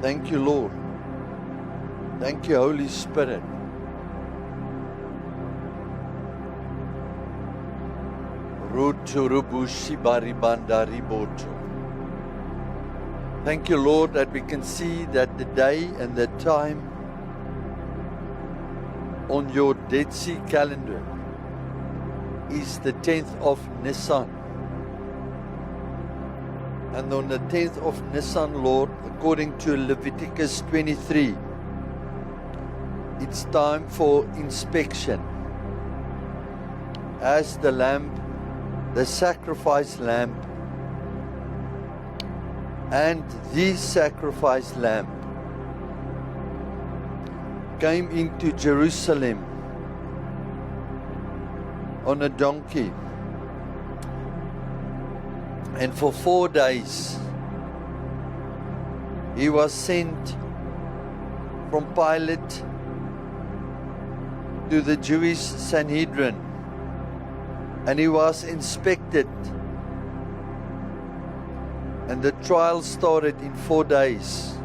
Thank you, Lord. Thank you, Holy Spirit. Thank you, Lord, that we can see that the day and the time on your Dead Sea calendar is the 10th of Nisan. And on the 10th of Nisan, Lord, according to Leviticus 23, it's time for inspection. As the lamb, the sacrifice lamb, and the sacrifice lamb came into Jerusalem on a donkey, and for 4 days he was sent from Pilate to the Jewish Sanhedrin, and he was inspected, and the trial started in 4 days.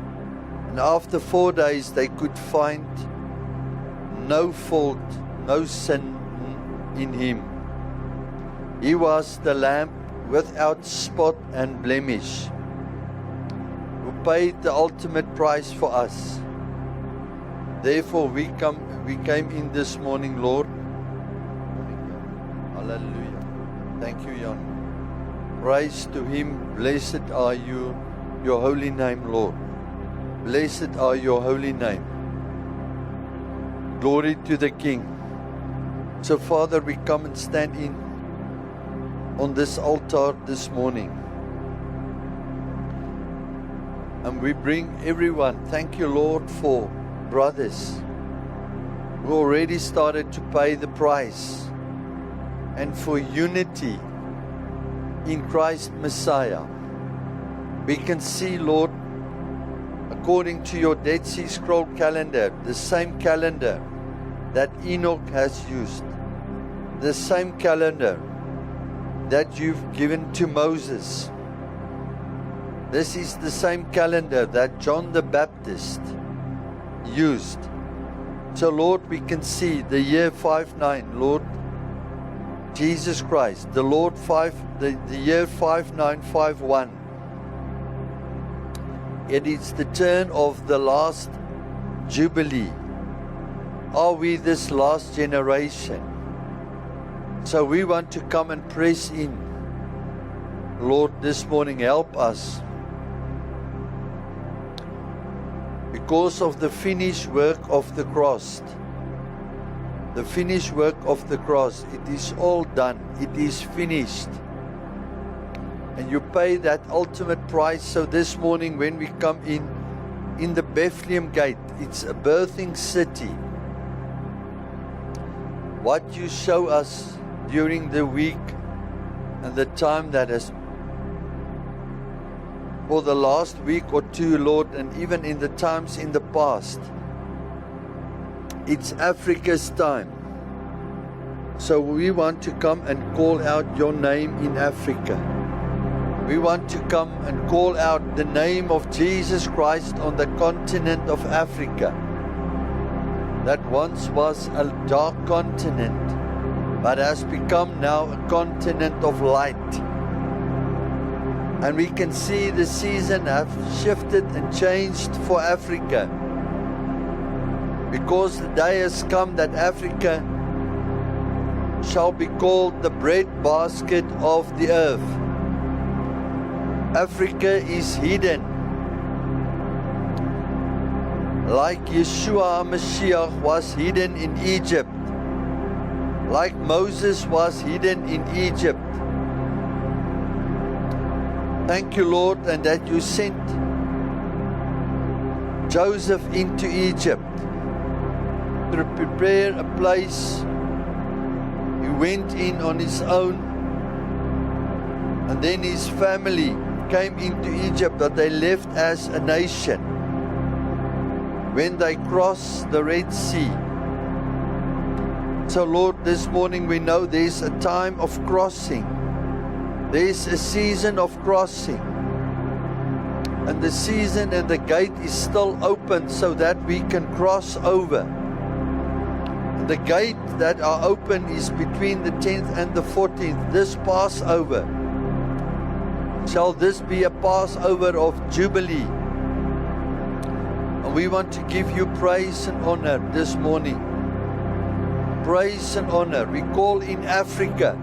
And after 4 days they could find no fault, no sin in him. He was the lamb without spot and blemish, who paid the ultimate price for us. Therefore we came in this morning, Lord. Hallelujah. Thank you, Jan. Praise to him. Blessed are you, your holy name, Lord. Blessed are your holy name. Glory to the King. So, Father, we come and stand in on this altar this morning. And we bring everyone. Thank you, Lord, for brothers who already started to pay the price, and for unity in Christ Messiah. We can see, Lord, according to your Dead Sea Scroll calendar, the same calendar that Enoch has used, the same calendar that you've given to Moses. This is the same calendar that John the Baptist used. So, Lord, we can see the year 59, Lord Jesus Christ, the year 5951. It is the turn of the last Jubilee. Are we this last generation? So we want to come and press in. Lord, this morning help us. Because of the finished work of the cross. The finished work of the cross. It is all done. It is finished. And you pay that ultimate price. So this morning when we come in the Bethlehem gate, it's a birthing city. What you show us during the week and the time that has, for the last week or two, Lord, and even in the times in the past, it's Africa's time. So we want to come and call out your name in Africa. We want to come and call out the name of Jesus Christ on the continent of Africa. That once was a dark continent, but has become now a continent of light. And we can see the season have shifted and changed for Africa, because the day has come that Africa shall be called the breadbasket of the earth. Africa is hidden, like Yeshua Mashiach was hidden in Egypt, like Moses was hidden in Egypt. Thank you, Lord, and that you sent Joseph into Egypt to prepare a place. He went in on his own, and then his family came into Egypt, but they left as a nation. When they crossed the Red Sea. So, Lord, this morning we know there's a time of crossing. There's a season of crossing. And the season and the gate is still open so that we can cross over. The gate that are open is between the 10th and the 14th. This Passover, shall this be a Passover of Jubilee? And we want to give you praise and honor this morning. Praise and honor. We call in Africa,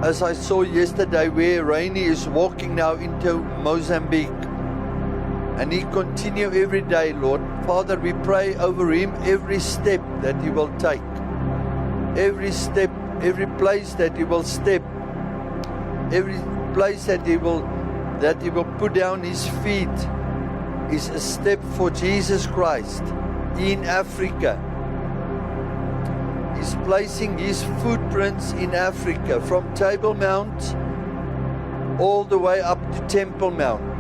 as I saw yesterday, where Rainy is walking now into Mozambique. And he continue every day, Lord. Father, we pray over him every step that he will take. Every step, every place that he will step. Every place that he will put down his feet is a step for Jesus Christ in Africa. He's placing his footprints in Africa from Table Mount all the way up to Temple Mount.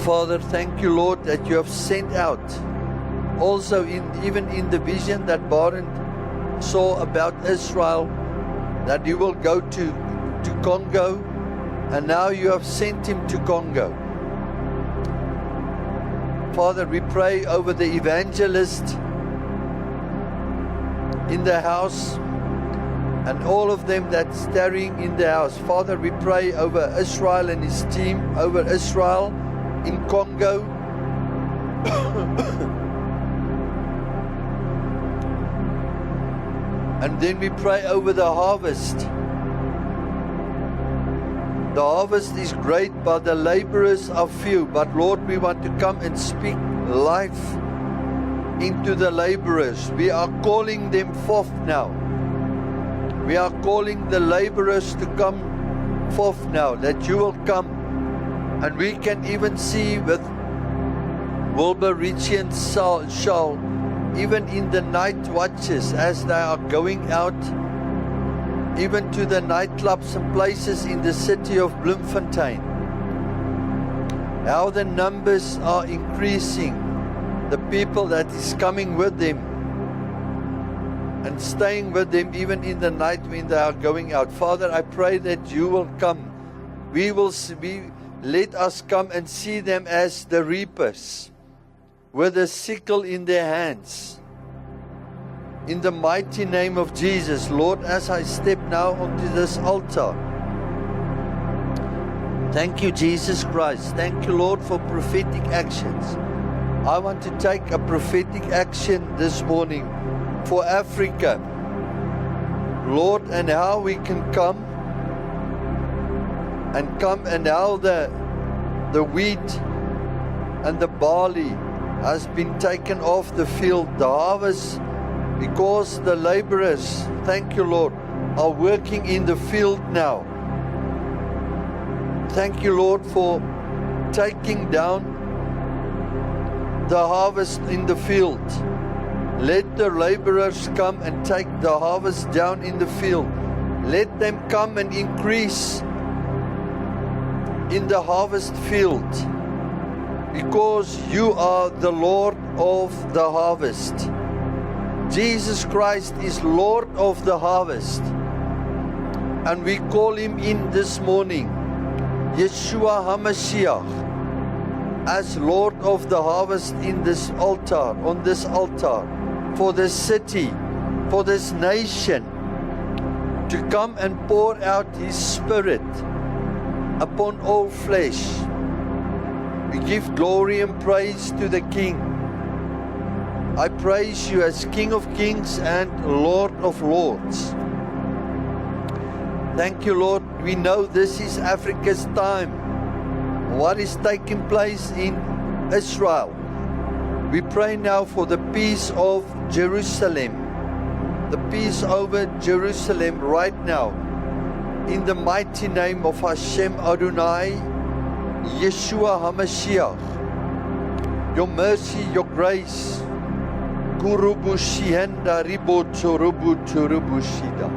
Father, thank you, Lord, that you have sent out also even in the vision that Barend saw about Israel, that you will go to Congo, and now you have sent him to Congo. Father, we pray over the evangelist in the house and all of them that's tarrying in the house. Father, we pray over Israel and his team, over Israel in Congo. And then we pray over the harvest. The harvest is great, but the laborers are few. But Lord, we want to come and speak life into the laborers. We are calling them forth now. We are calling the laborers to come forth now, that you will come. And we can even see with Wilbur, Richie and Shaul, even in the night watches as they are going out, even to the nightclubs and places in the city of Bloemfontein, how the numbers are increasing, the people that is coming with them and staying with them even in the night when they are going out. Father, I pray that you will come. Let us come and see them as the reapers with a sickle in their hands. In the mighty name of Jesus, Lord, as I step now onto this altar, thank you, Jesus Christ. Thank you, Lord, for prophetic actions. I want to take a prophetic action this morning for Africa, Lord, and how we can come and how the wheat and the barley has been taken off the field, the harvest, because the laborers, thank you, Lord, are working in the field now. Thank you, Lord, for taking down the harvest in the field. Let the laborers come and take the harvest down in the field. Let them come and increase in the harvest field, because you are the Lord of the harvest. Jesus Christ is Lord of the harvest, and we call him in this morning, Yeshua HaMashiach, as Lord of the harvest in this altar, on this altar, for this city, for this nation, to come and pour out his Spirit upon all flesh. We give glory and praise to the King. I praise you as King of Kings and Lord of Lords. Thank you, Lord. We know this is Africa's time. What is taking place in Israel? We pray now for the peace of Jerusalem. The peace over Jerusalem right now. In the mighty name of Hashem Adonai, Yeshua HaMashiach. Your mercy, your grace. Kurubushienda riboturubu turubushida.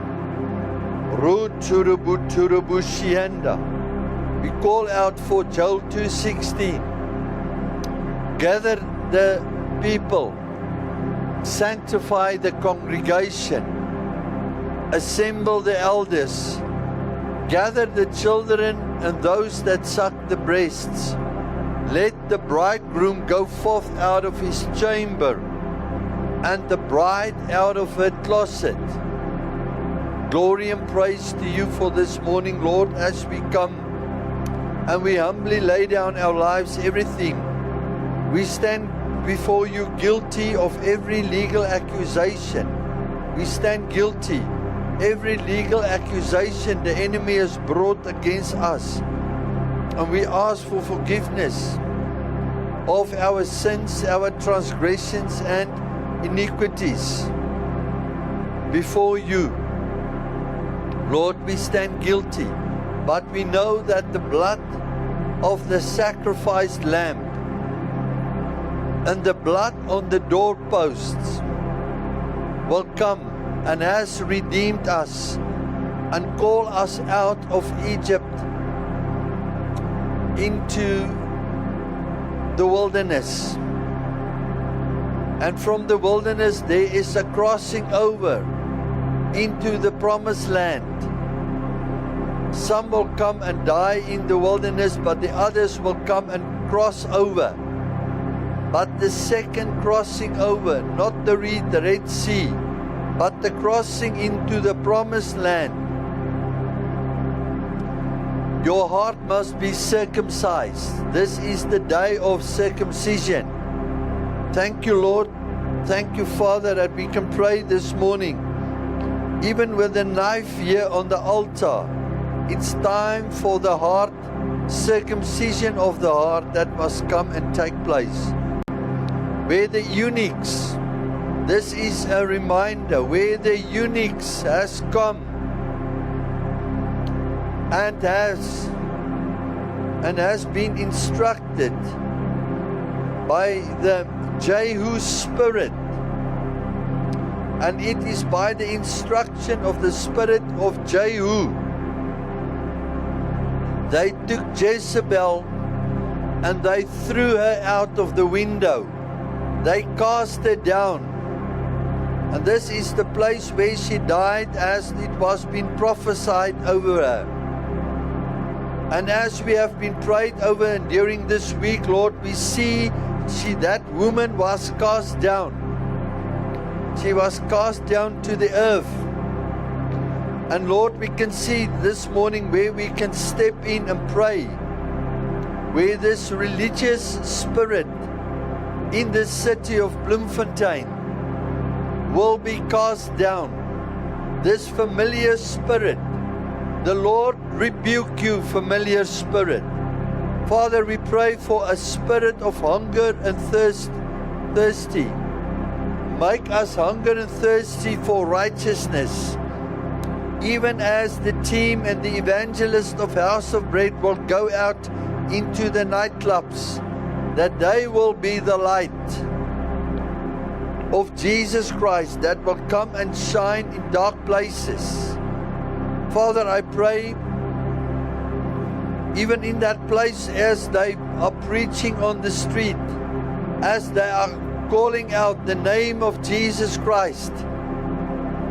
Ruturubu turubushienda. We call out for Joel 2:16. Gather the people, sanctify the congregation, assemble the elders, Gather the children and those that suck the breasts. Let the bridegroom go forth out of his chamber, and the bride out of her closet. Glory and praise to you for this morning, Lord, as we come and we humbly lay down our lives, everything. We stand before you guilty of every legal accusation. We stand guilty. Every legal accusation the enemy has brought against us. And we ask for forgiveness of our sins, our transgressions and iniquities before you. Lord, we stand guilty, but we know that the blood of the sacrificed lamb and the blood on the doorposts will come and has redeemed us and call us out of Egypt into the wilderness. And from the wilderness there is a crossing over into the promised land. Some will come and die in the wilderness, but the others will come and cross over. But the second crossing over, not the Red Sea, but the crossing into the promised land, your heart must be circumcised. This is the day of circumcision. Thank you, Lord. Thank you, Father, that we can pray this morning. Even with the knife here on the altar, it's time for the heart, circumcision of the heart that must come and take place. Where the eunuchs, this is a reminder, where the eunuchs has come and has been instructed by the Jehu spirit, and it is by the instruction of the spirit of Jehu they took Jezebel and they threw her out of the window. They cast her down, and this is the place where she died, as it was been prophesied over her. And as we have been prayed over during this week, Lord, we see that woman was cast down. She was cast down to the earth. And Lord, we can see this morning where we can step in and pray, where this religious spirit in the city of Bloemfontein will be cast down. This familiar spirit, the Lord rebuke you, familiar spirit. Father, we pray for a spirit of hunger and thirsty. Make us hunger and thirsty for righteousness. Even as the team and the evangelist of House of Bread will go out into the nightclubs, that they will be the light of Jesus Christ that will come and shine in dark places. Father, I pray, even in that place, as they are preaching on the street, as they are calling out the name of Jesus Christ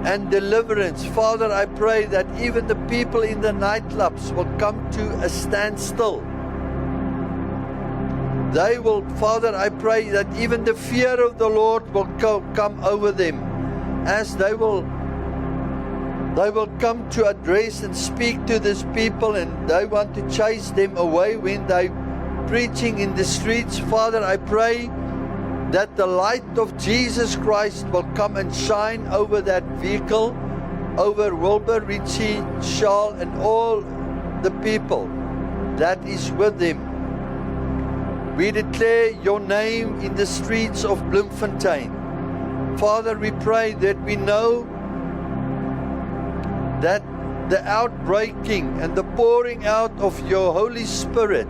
and deliverance, Father, I pray that even the people in the nightclubs will come to a standstill. They will, Father, I pray that even the fear of the Lord will come over them, as they will come to address and speak to these people, and they want to chase them away when they're preaching in the streets. Father, I pray that the light of Jesus Christ will come and shine over that vehicle, over Wilbur, Richie, Charles, and all the people that is with them. We declare your name in the streets of Bloemfontein. Father, we pray that we know that the outbreaking and the pouring out of your Holy Spirit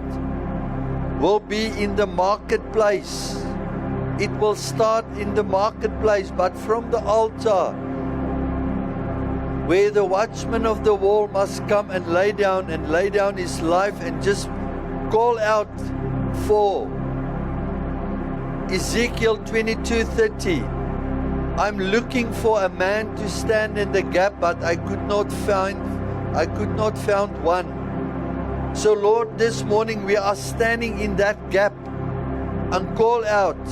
will be in the marketplace. It will start in the marketplace, but from the altar, where the watchman of the wall must come and lay down his life and just call out for Ezekiel 22:30. I'm looking for a man to stand in the gap, but I could not I could not find one. So Lord, this morning we are standing in that gap and call out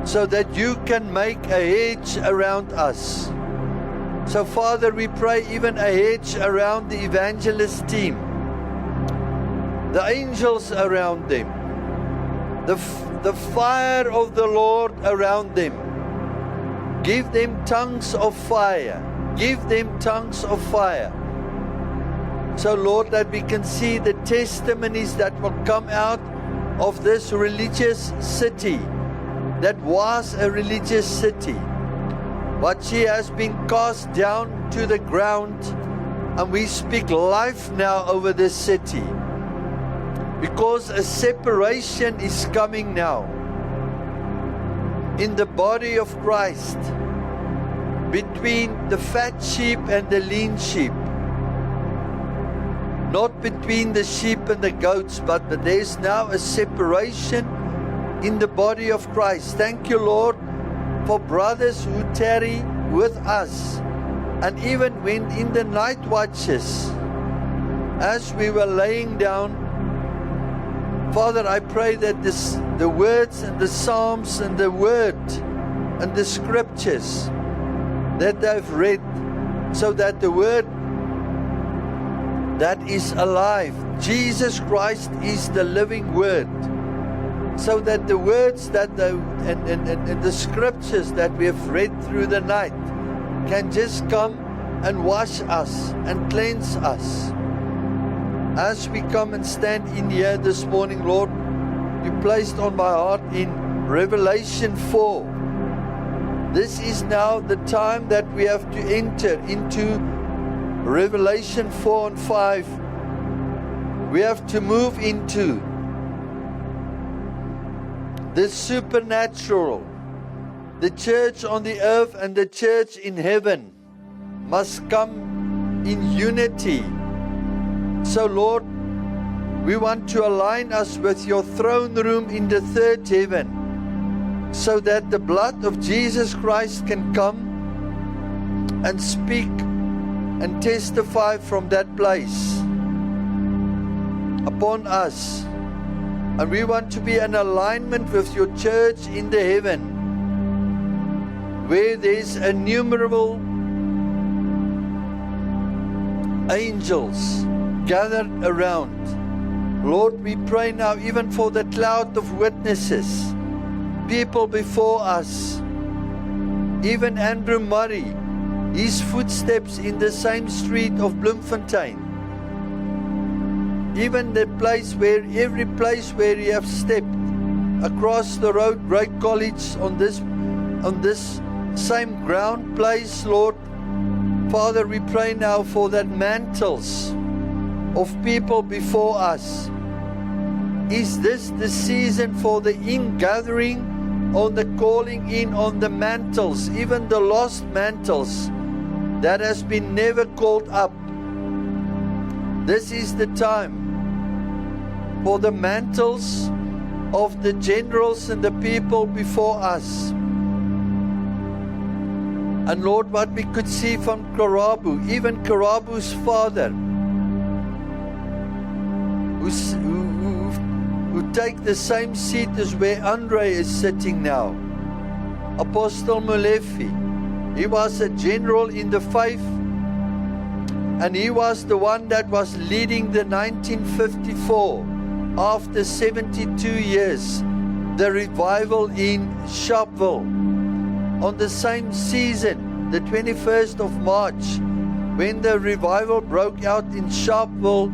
so that you can make a hedge around us. So Father, we pray even a hedge around the evangelist team, the angels around them, the fire of the Lord around them. Give them tongues of fire. Give them tongues of fire. So Lord, that we can see the testimonies that will come out of this religious city, that was a religious city. But she has been cast down to the ground, and we speak life now over this city. Because a separation is coming now in the body of Christ between the fat sheep and the lean sheep. Not between the sheep and the goats, but there's now a separation in the body of Christ. Thank you, Lord, for brothers who tarry with us. And even when in the night watches, as we were laying down, Father, I pray that the words and the Psalms and the word and the scriptures that they've read, so that the word that is alive, Jesus Christ is the living word, so that the words that and the scriptures that we have read through the night can just come and wash us and cleanse us. As we come and stand in here this morning, Lord, you placed on my heart in Revelation 4. This is now the time that we have to enter into Revelation 4 and 5. We have to move into the supernatural. The church on the earth and the church in heaven must come in unity. So Lord, we want to align us with your throne room in the third heaven, so that the blood of Jesus Christ can come and speak and testify from that place upon us. And we want to be in alignment with your church in the heaven, where there's innumerable angels gathered around. Lord, we pray now even for the cloud of witnesses, people before us, even Andrew Murray, his footsteps in the same street of Bloemfontein, even the place where, every place where you have stepped across the road, Great College, on this same ground place, Lord. Father, we pray now for that mantles of people before us. Is this the season for the ingathering, on the calling in on the mantles, even the lost mantles that has been never called up? This is the time for the mantles of the generals and the people before us. And Lord, what we could see from Karabu, even Karabu's father, who take the same seat as where Andre is sitting now. Apostle Molefe, he was a general in the faith, and he was the one that was leading the 1954, after 72 years, the revival in Sharpeville. On the same season, the 21st of March, when the revival broke out in Sharpeville,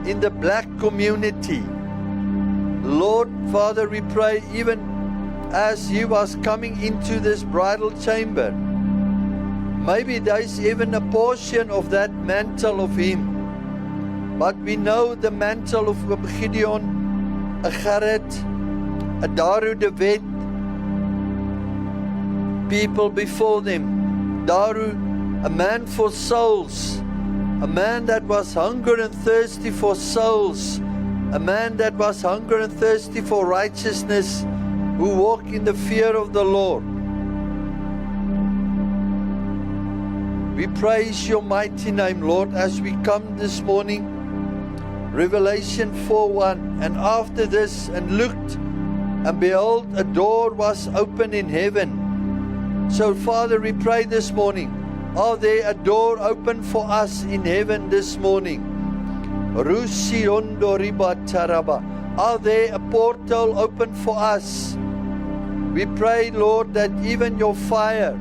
in the black community. Lord, Father, we pray even as he was coming into this bridal chamber, maybe there's even a portion of that mantle of him. But we know the mantle of Gideon, a Gerrit, a Daru de Wet, people before them. Daru, a man for souls, a man that was hungry and thirsty for souls, a man that was hungry and thirsty for righteousness, who walked in the fear of the Lord. We praise your mighty name, Lord, as we come this morning. Revelation 4:1. And after this, and looked, and behold, a door was open in heaven. So, Father, we pray this morning, are there a door open for us in heaven this morning? Rusi ondo riba taraba. Are there a portal open for us? We pray, Lord, that even your fire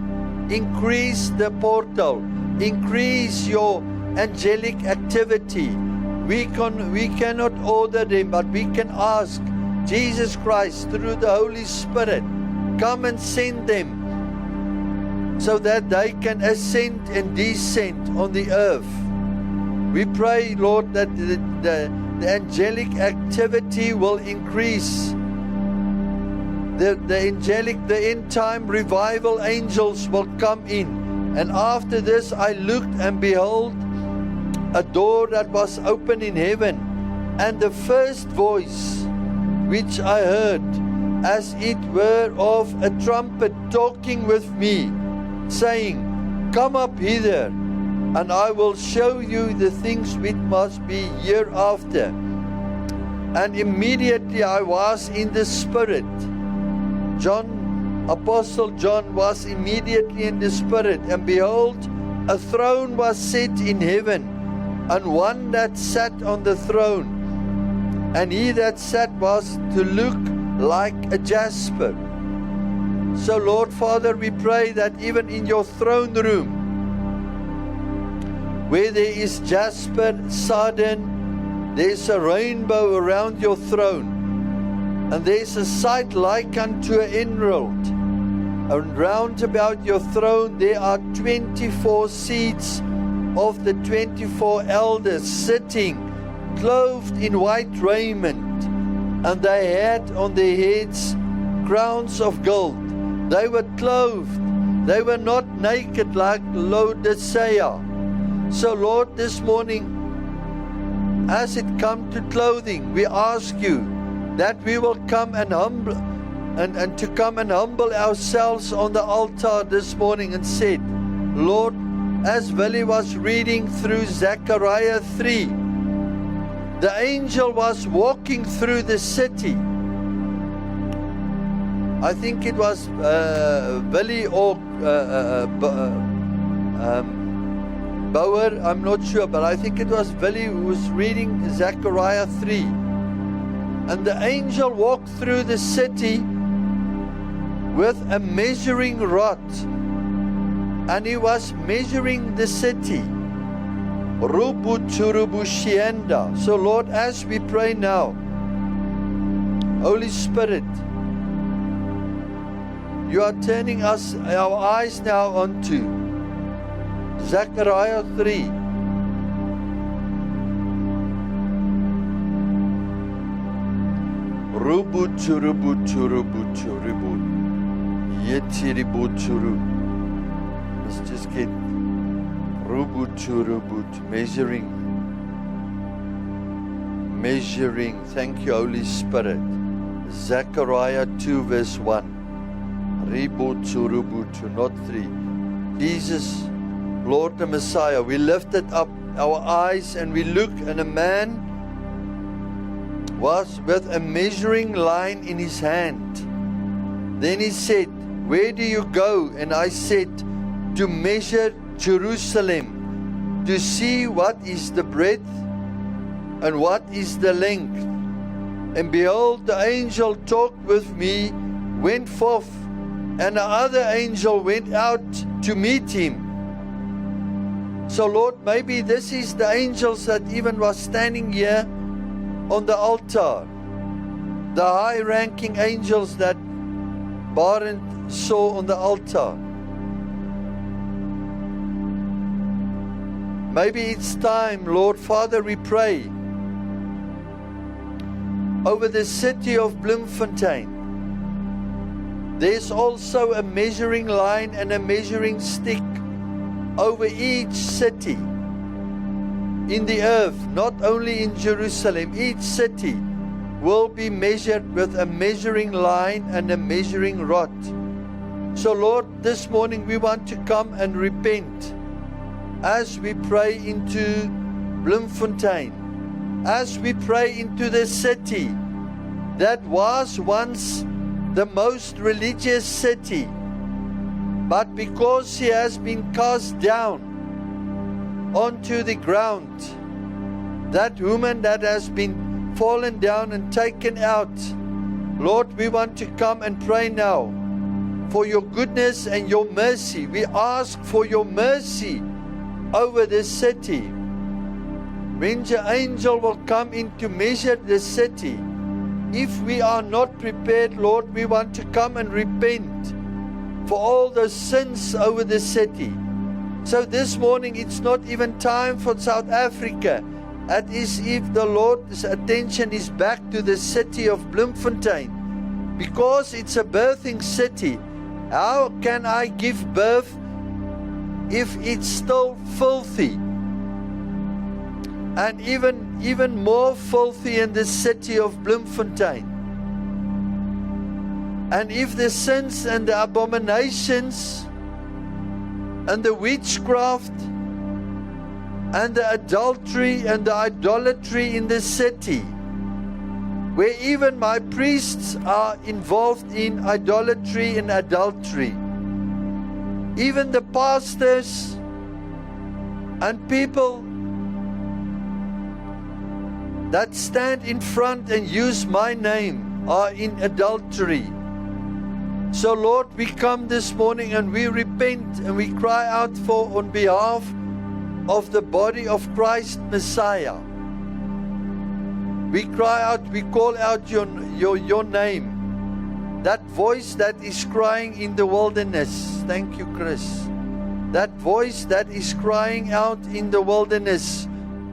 increase the portal, increase your angelic activity. We cannot order them, but we can ask Jesus Christ through the Holy Spirit, come and send them so that they can ascend and descend on the earth. We pray, Lord, that the angelic activity will increase. The end time revival angels will come in. And after this I looked, and behold, a door that was open in heaven. And the first voice which I heard, as it were of a trumpet talking with me, saying, Come up hither, and I will show you the things which must be hereafter. And immediately I was in the Spirit. Apostle John was immediately in the Spirit, and behold, a throne was set in heaven, and one that sat on the throne. And he that sat was to look like a jasper. So, Lord Father, we pray that even in your throne room, where there is jasper, sardine, there's a rainbow around your throne. And there's a sight like unto an emerald. And round about your throne there are 24 seats of the 24 elders sitting, clothed in white raiment. And they had on their heads crowns of gold. They were clothed. They were not naked like Laodicea. So, Lord, this morning, as it comes to clothing, we ask you that we will come and humble ourselves on the altar this morning and said, Lord, as Willie was reading through Zechariah 3, the angel was walking through the city. I think it was Willie or Bauer, I'm not sure, but I think it was Willie who was reading Zechariah 3. And the angel walked through the city with a measuring rod. And he was measuring the city. Rubutsurubushienda. So, Lord, as we pray now, Holy Spirit, you are turning our eyes now onto Zechariah 3. Let's just get measuring. Thank you, Holy Spirit. Zechariah 2 verse 1. Not 3. Jesus, Lord the Messiah, we lifted up our eyes and we look, and a man was with a measuring line in his hand. Then he said, Where do you go? And I said, To measure Jerusalem, to see what is the breadth and what is the length. And behold, the angel talked with me, went forth, and the other angel went out to meet him. So, Lord, maybe this is the angels that even was standing here on the altar, the high-ranking angels that Barend saw on the altar. Maybe it's time, Lord Father, we pray over the city of Bloemfontein. There's also a measuring line and a measuring stick over each city in the earth, not only in Jerusalem. Each city will be measured with a measuring line and a measuring rod. So, Lord, this morning we want to come and repent as we pray into Bloemfontein, as we pray into the city that was once the most religious city, but because he has been cast down onto the ground, that woman that has been fallen down and taken out, Lord, we want to come and pray now for your goodness and your mercy. We ask for your mercy over this city. When the angel will come in to measure the city, if we are not prepared, Lord, we want to come and repent for all the sins over the city. So this morning, it's not even time for South Africa. It is if the Lord's attention is back to the city of Bloemfontein, because it's a birthing city. How can I give birth if it's still filthy? And even more filthy in the city of Bloemfontein. And if the sins and the abominations and the witchcraft and the adultery and the idolatry in the city, where even my priests are involved in idolatry and adultery, even the pastors and people that stand in front and use my name are in adultery. So Lord, we come this morning and we repent and we cry out for on behalf of the body of Christ Messiah. We cry out, we call out your name. That voice that is crying in the wilderness. Thank you, Chris. That voice that is crying out in the wilderness.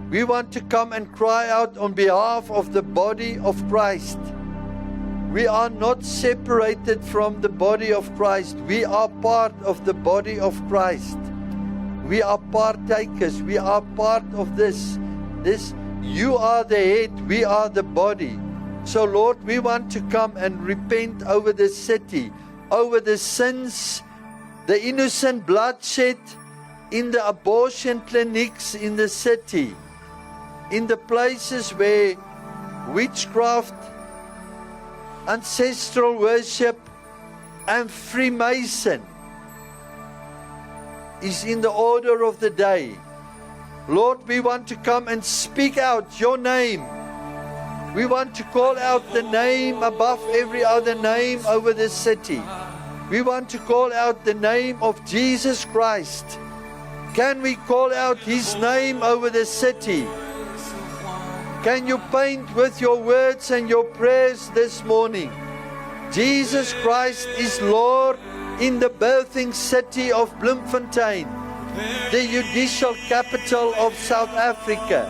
We want to come and cry out on behalf of the body of Christ. We are not separated from the body of Christ. We are part of the body of Christ. We are partakers. We are part of this. You are the head. We are the body. So Lord, we want to come and repent over the city, over the sins, the innocent bloodshed in the abortion clinics in the city, in the places where witchcraft, ancestral worship, and Freemason is in the order of the day. Lord, we want to come and speak out your name. We want to call out the name above every other name over this city. We want to call out the name of Jesus Christ. Can we call out his name over the city? Can you paint with your words and your prayers this morning? Jesus Christ is Lord in the birthing city of Bloemfontein, the judicial capital of South Africa.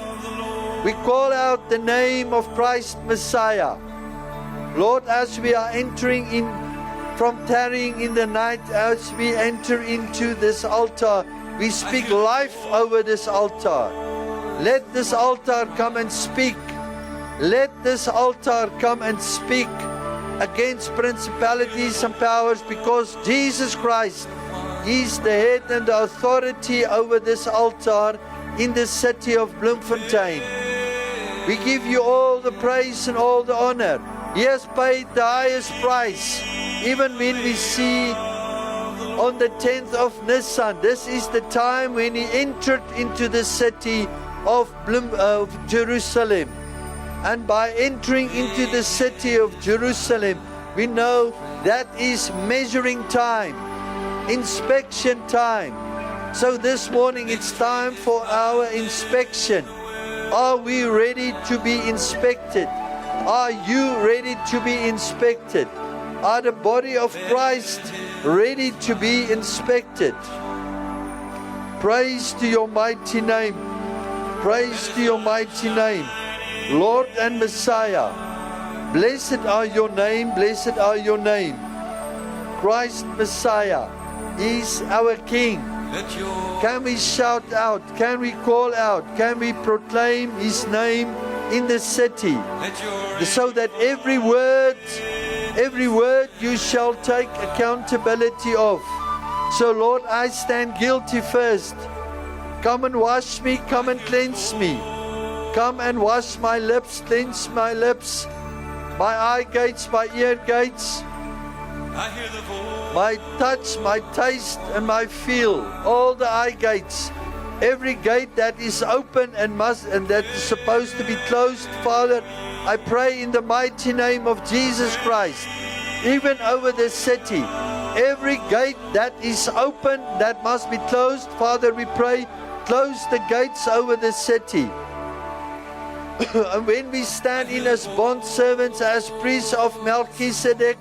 We call out the name of Christ Messiah. Lord, as we are entering in from tarrying in the night, as we enter into this altar, we speak life over this altar. Let this altar come and speak. Let this altar come and speak against principalities and powers, because Jesus Christ is the head and the authority over this altar in the city of Bloemfontein. We give you all the praise and all the honor. He has paid the highest price. Even when we see on the 10th of Nisan, this is the time when he entered into the city of Jerusalem. And by entering into the city of Jerusalem, we know that is measuring time, inspection time. So this morning it's time for our inspection. Are we ready to be inspected? Are you ready to be inspected? Are the body of Christ ready to be inspected? Praise to your mighty name. Praise to your mighty name, Lord and Messiah. Blessed are your name, blessed are your name. Christ Messiah is our King. Can we shout out? Can we call out? Can we proclaim his name in the city? So that every word you shall take accountability of. So Lord, I stand guilty first Come and wash me, come and cleanse me. Come and wash my lips, cleanse my lips, my eye gates, my ear gates, my touch, my taste, and my feel. All the eye gates. Every gate that is open and that is supposed to be closed, Father, I pray in the mighty name of Jesus Christ, even over the city, every gate that is open that must be closed, Father, we pray, close the gates over the city. And when we stand in as bond servants, as priests of Melchizedek,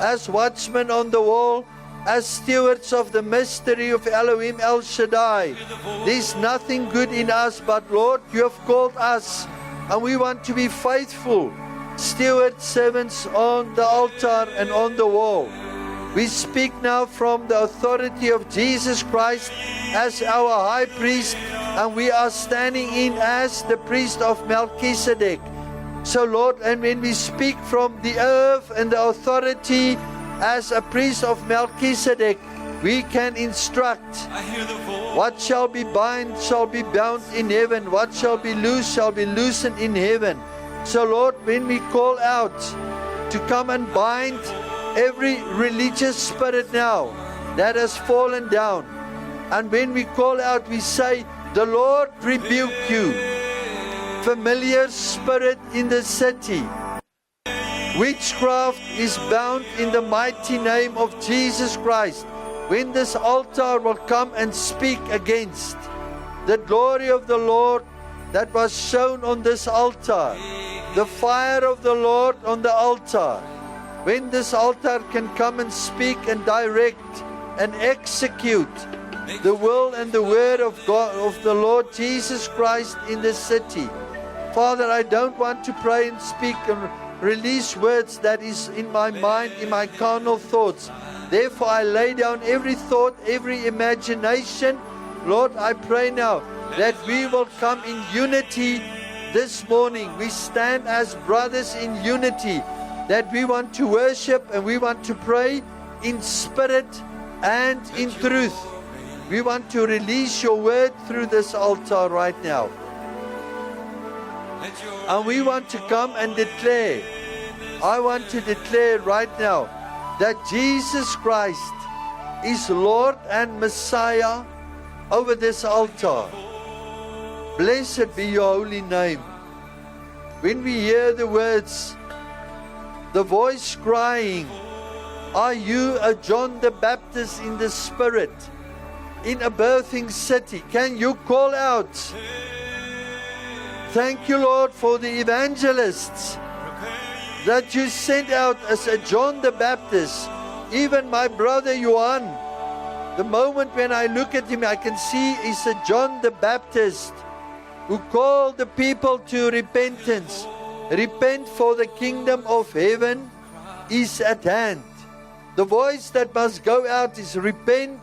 as watchmen on the wall, as stewards of the mystery of Elohim El Shaddai, there's nothing good in us, but Lord, you have called us, and we want to be faithful steward servants on the altar and on the wall. We speak now from the authority of Jesus Christ as our high priest, and we are standing in as the priest of Melchizedek. So Lord, and when we speak from the earth and the authority as a priest of Melchizedek, we can instruct. What shall be bound shall be bound in heaven. What shall be loose shall be loosened in heaven. So Lord, when we call out to come and bind every religious spirit now that has fallen down, and when we call out, we say, the Lord rebuke you. Familiar spirit in the city, witchcraft is bound in the mighty name of Jesus Christ. When this altar will come and speak against the glory of the Lord that was shown on this altar, the fire of the Lord on the altar, when this altar can come and speak and direct and execute the will and the word of God, of the Lord Jesus Christ in the city. Father, I don't want to pray and speak and release words that is in my mind, in my carnal thoughts. Therefore, I lay down every thought, every imagination. Lord, I pray now that we will come in unity this morning. We stand as brothers in unity, that we want to worship and we want to pray in spirit and in truth. We want to release your word through this altar right now. And we want to come and declare, I want to declare right now that Jesus Christ is Lord and Messiah over this altar. Blessed be your holy name. When we hear the words, the voice crying, are you a John the Baptist in the spirit, in a birthing city? Can you call out? Thank you, Lord, for the evangelists that you sent out as a John the Baptist. Even my brother Johan, the moment when I look at him, I can see he's a John the Baptist who called the people to repentance. Repent, for the kingdom of heaven is at hand. The voice that must go out is repent,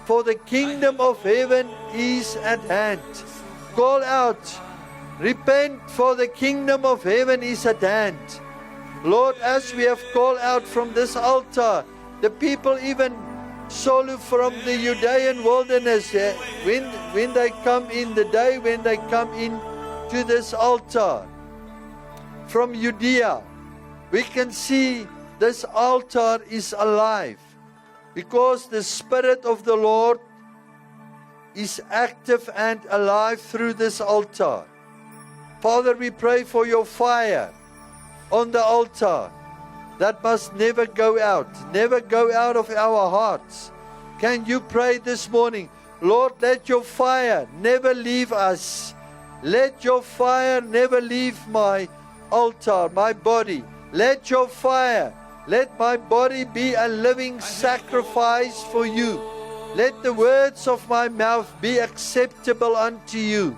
for the kingdom of heaven is at hand. Call out, repent, for the kingdom of heaven is at hand. Lord, as we have called out from this altar, the people even solo from the Judean wilderness, when they come in, the day when they come in to this altar from Judea, we can see this altar is alive because the Spirit of the Lord is active and alive through this altar. Father, we pray for your fire on the altar that must never go out of our hearts. Can you pray this morning? Lord, let your fire never leave us. Let your fire never leave my altar, my body. Let your fire, let my body be a living sacrifice for you. Let the words of my mouth be acceptable unto you.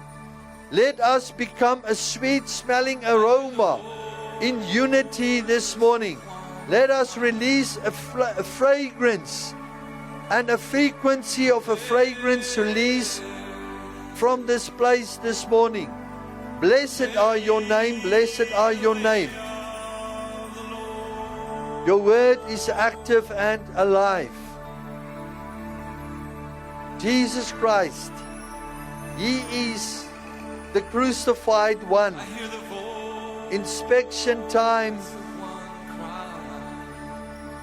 Let us become a sweet-smelling aroma in unity this morning. Let us release a fragrance and a frequency of a fragrance release from this place this morning. Blessed are your name, blessed are your name. Your word is active and alive. Jesus Christ, He is the crucified one. Inspection time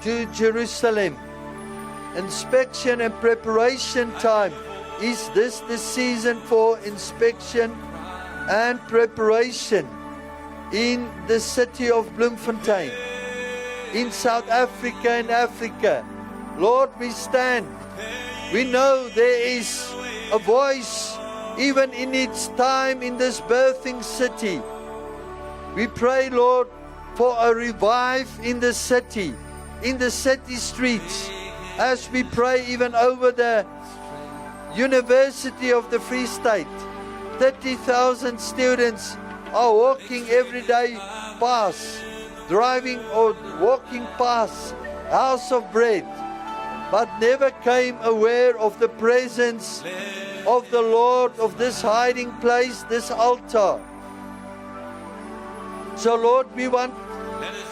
to Jerusalem. Inspection and preparation time. Is this the season for inspection and preparation in the city of Bloemfontein, in South Africa and Africa? Lord, we stand. We know there is a voice even in its time in this birthing city. We pray, Lord, for a revive in the city streets, as we pray even over the University of the Free State. 30,000 students are walking every day past, driving or walking past House of Bread, but never came aware of the presence of the Lord, of this hiding place, this altar. So Lord, we want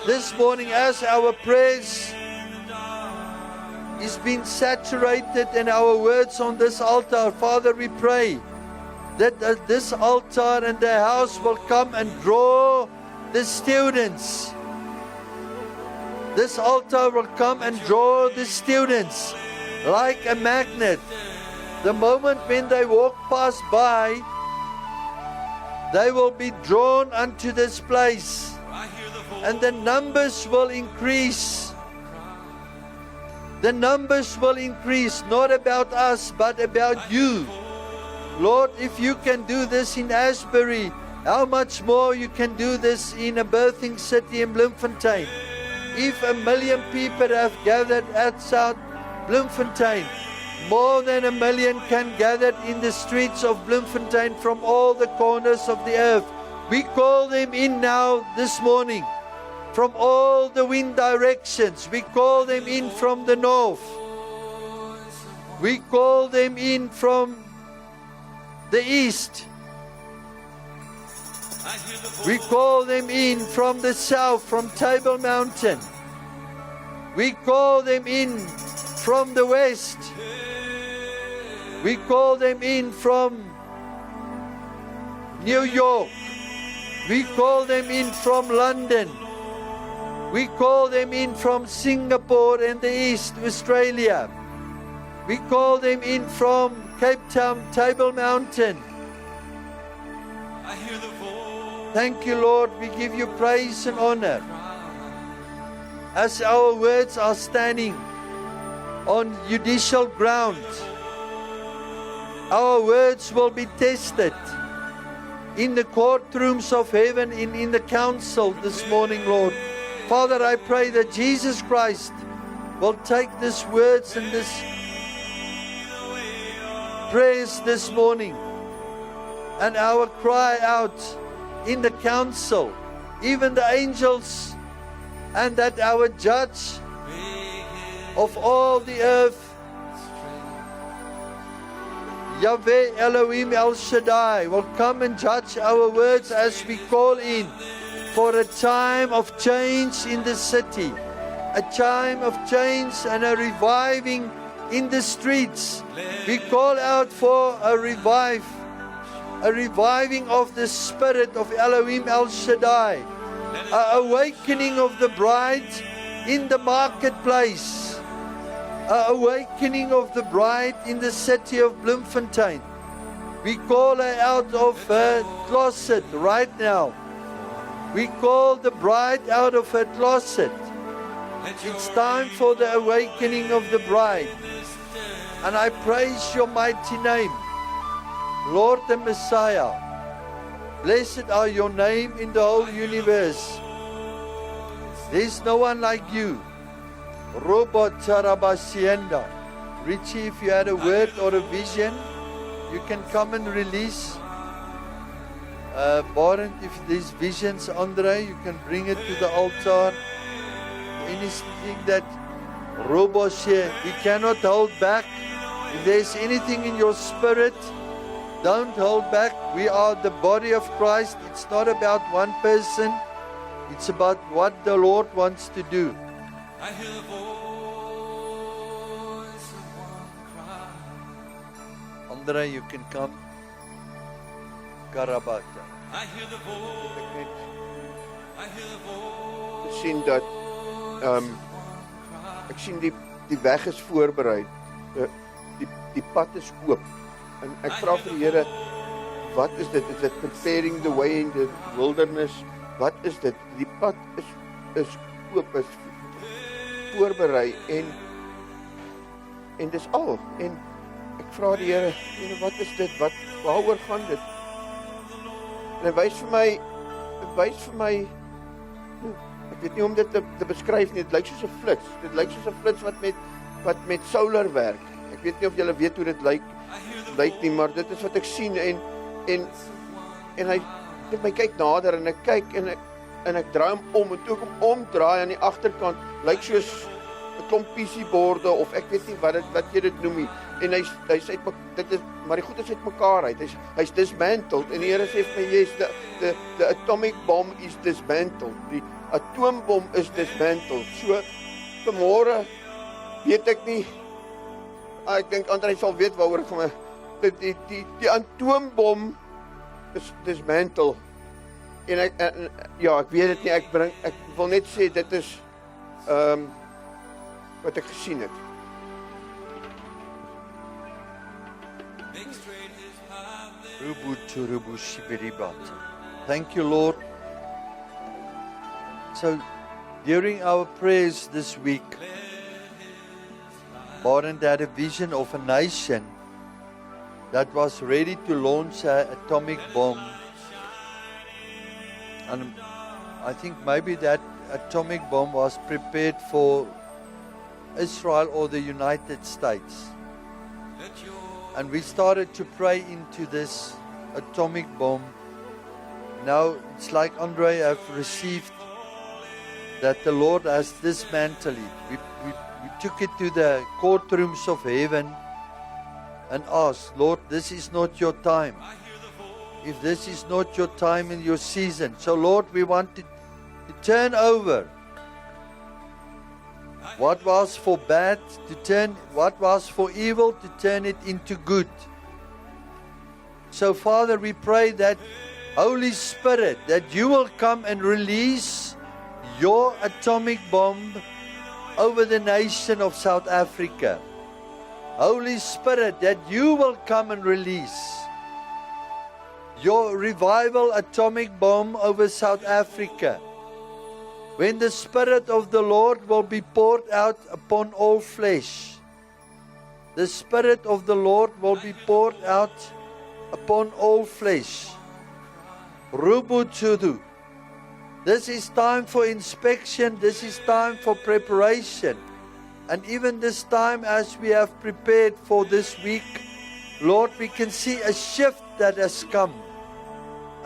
this morning, as our prayers is being saturated and our words on this altar, Father, we pray that this altar and the house will come and draw the students. This altar will come and draw the students like a magnet. The moment when they walk past by, they will be drawn unto this place, and the numbers will increase. The numbers will increase, not about us, but about you. Lord, if you can do this in Asbury, how much more you can do this in a birthing city in Bloemfontein. If 1 million people have gathered at South Bloemfontein, more than 1 million can gather in the streets of Bloemfontein from all the corners of the earth. We call them in now this morning from all the wind directions. We call them in from the north. We call them in from the east. We call them in from the south, from Table Mountain. We call them in from the west. We call them in from New York. We call them in from London. We call them in from Singapore and the east, Australia. We call them in from Cape Town, Table Mountain. Thank you, Lord. We give you praise and honor. As our words are standing on judicial ground, our words will be tested in the courtrooms of heaven, in the council this morning, Lord. Father, I pray that Jesus Christ will take these words and this prayers this morning, and our cry out in the council, even the angels, and that our judge of all the earth, Yahweh Elohim El Shaddai, will come and judge our words as we call in for a time of change in the city, a time of change and a reviving in the streets. We call out for a reviving of the spirit of Elohim El Shaddai, an awakening of the bride in the marketplace, an awakening of the bride in the city of Bloemfontein. We call her out of her closet right now. We call the bride out of her closet. It's time for the awakening of the bride. And I praise your mighty name, Lord the Messiah. Blessed are your name in the whole universe. There's no one like you. Robot Charabasienda. Richie, if you had a word or a vision, you can come and release. Barend, if there's visions, Andre, you can bring it to the altar. Anything that Robos here, we cannot hold back. If there's anything in your spirit, don't hold back. We are the body of Christ. It's not about one person. It's about what the Lord wants to do. I hear the voice of one cry. Andre, you can come. Karabata. Ek net gesien dat ek sien die weg is voorberei. Die pad is oop. En ek vra vir die Here, wat is dit? Is dit preparing the way in the wilderness? Wat is dit? Die pad is oop, is voorberei en dis al. En ek vra die Here, wat is dit? Waaroor gaan dit? En hy wys vir my, ek weet nie hoe om dit te beskryf nie, dit lyk soos 'n flits. Dit lyk soos 'n flits wat met solar werk. Ek weet nie of julle weet hoe dit lyk nie, maar dit is wat ek sien en hy het my kyk nader en ek kyk en ek draai hom om en toe ek hom omdraai aan die agterkant lyk soos 'n klomp PC-borde of ek weet nie wat jy dit noem nie. En hy sê dit is maar die goed is uitmekaar uit. Hy's dismantled en die Here sê vir my, yes, the atomic bomb is dismantled. Die atoombom is dismantled. So vanmôre weet ek nie. Ek dink Andrei sal weet waaroor ek gaan. Die atoombom is dismantled. En ek weet dit nie. Ek wil net sê dit is wat ek gesien het. Thank you, Lord. So, during our prayers this week, Barend had a vision of a nation that was ready to launch an atomic bomb. And I think maybe that atomic bomb was prepared for Israel or the United States. And we started to pray into this atomic bomb. Now it's like Andre have received that the Lord has dismantled it. We took it to the courtrooms of heaven and asked, Lord, this is not your time. If this is not your time in your season. So Lord, we want to turn over what was for bad, what was for evil, to turn it into good. So Father, we pray that Holy Spirit, that you will come and release your atomic bomb over the nation of South Africa. Holy Spirit, that you will come and release your revival atomic bomb over South Africa. When the Spirit of the Lord will be poured out upon all flesh. The Spirit of the Lord will be poured out upon all flesh. Rubutudu. This is time for inspection. This is time for preparation. And even this time as we have prepared for this week, Lord, we can see a shift that has come.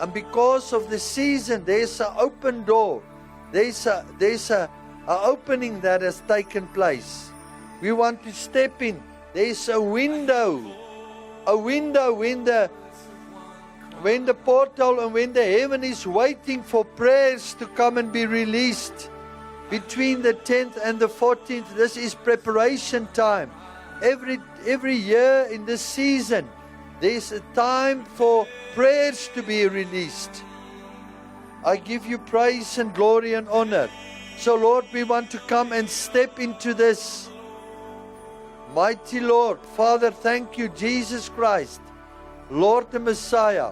And because of the season, there's an open door. There's a opening that has taken place. We want to step in. There's a window when the portal and when the heaven is waiting for prayers to come and be released between the 10th and the 14th. This is preparation time. Every year in this season, there's a time for prayers to be released. I give you praise and glory and honor. So Lord, we want to come and step into this. Mighty Lord, Father, thank you, Jesus Christ, Lord the Messiah.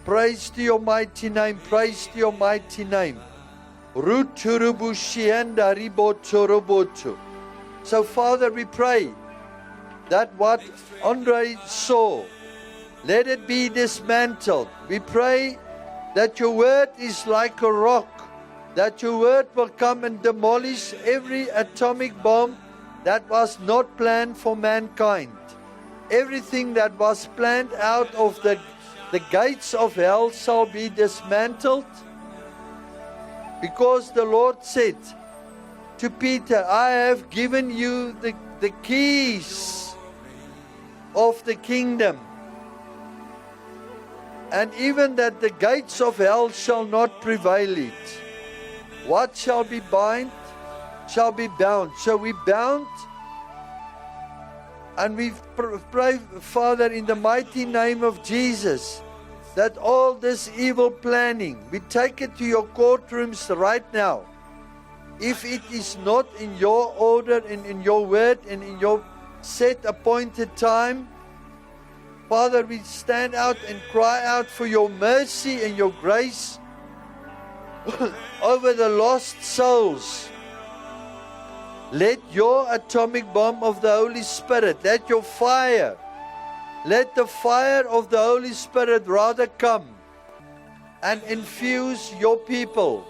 Praise to your mighty name, praise to your mighty name. So Father, we pray that what Andre saw, let it be dismantled. We pray that your word is like a rock, that your word will come and demolish every atomic bomb that was not planned for mankind. Everything that was planned out of the gates of hell shall be dismantled, because the Lord said to Peter, I have given you the keys of the kingdom. And even that the gates of hell shall not prevail it. What shall be bind shall be bound. So we bound and we pray, Father, in the mighty name of Jesus, that all this evil planning, we take it to your courtrooms right now. If it is not in your order and in your word and in your set appointed time, Father, we stand out and cry out for your mercy and your grace over the lost souls. Let your atomic bomb of the Holy Spirit, let your fire, let the fire of the Holy Spirit rather come and infuse your people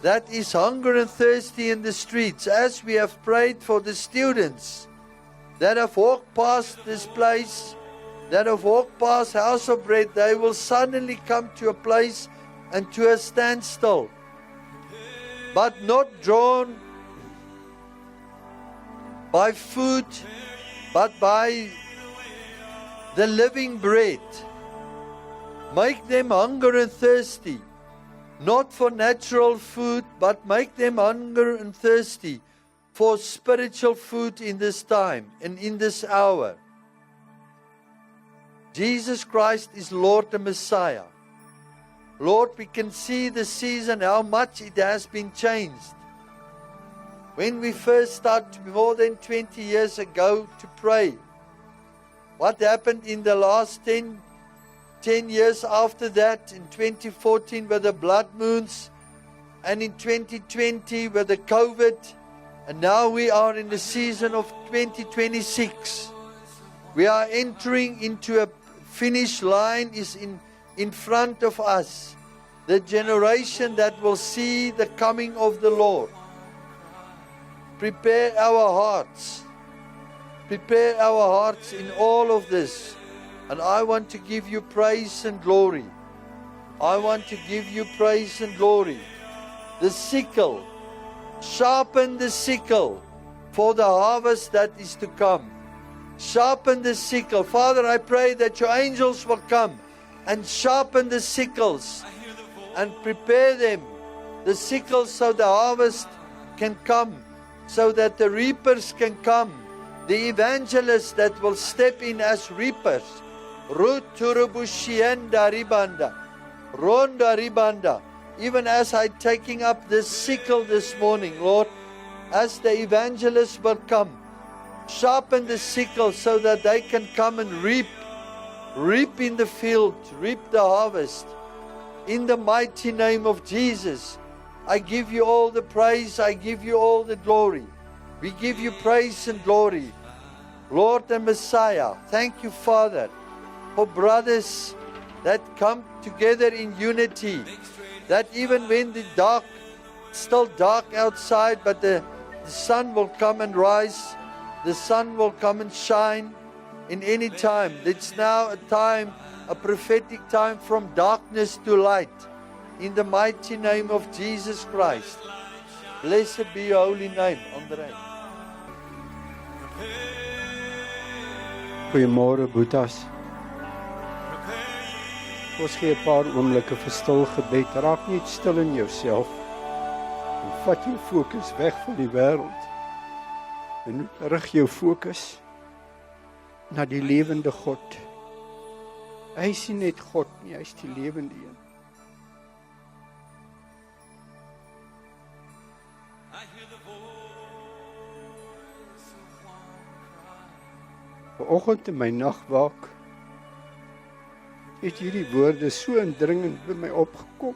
that is hunger and thirsty in the streets, as we have prayed for the students that have walked past this place, that have walked past House of Bread. They will suddenly come to a place and to a standstill, but not drawn by food, but by the living bread. Make them hunger and thirsty, not for natural food, but make them hunger and thirsty for spiritual food in this time and in this hour. Jesus Christ is Lord and Messiah. Lord, we can see the season, how much it has been changed. When we first started more than 20 years ago to pray, what happened in the last 10 years after that, in 2014 with the blood moons, and in 2020 with the COVID, and now we are in the season of 2026. We are entering into a finish line is in front of us. The generation that will see the coming of the Lord. Prepare our hearts. Prepare our hearts in all of this. And I want to give you praise and glory. I want to give you praise and glory. The sickle. Sharpen the sickle for the harvest that is to come. Sharpen the sickle. Father, I pray that your angels will come and sharpen the sickles and prepare them, the sickles, so the harvest can come, so that the reapers can come, the evangelists that will step in as reapers. Ruturubushienda ribanda, ronda ribanda. Even as I'm taking up this sickle this morning, Lord, as the evangelists will come, sharpen the sickle so that they can come and reap in the field, reap the harvest. In the mighty name of Jesus, I give you all the praise, I give you all the glory. We give you praise and glory. Lord and Messiah, thank you, Father, for brothers that come together in unity, that even when the dark, still dark outside, but the sun will come and rise, the sun will come and shine in any time. It's now a time, a prophetic time from darkness to light. In the mighty name of Jesus Christ. Blessed be your holy name, André. Goeiemôre Boetas. Ons gee 'n paar oomblikke vir stil gebed. Raak net stil in jouself. En vat jou fokus weg van die wêreld. En rig jou fokus na die lewende God. Hy is nie net God nie, hy is die lewende een. Vanoggend in my nagwaak het hierdie woorde so indringend by my opgekom.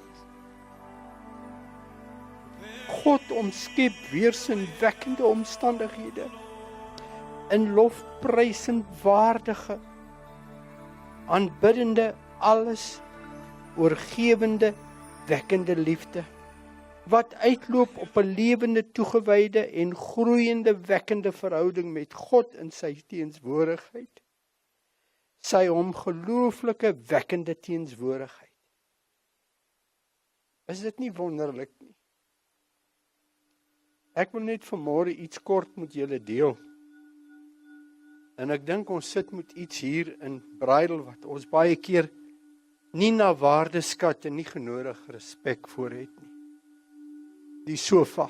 God omskep weersinwekkende omstandighede in lofprysend waardige, aanbiddende, alles oorgewende, wekkende liefde, wat uitloop op 'n lewende, toegewyde en groeiende, wekkende verhouding met God in sy teenswoordigheid. Sy ongelooflike wekkende teenswoordigheid. Is dit nie wonderlik nie? Ek wil net vanmôre iets kort met julle deel. En ek dink ons sit met iets hier in Bridel wat ons baie keer nie na waarde skat en nie genoeg respek voor het nie. Die sofa.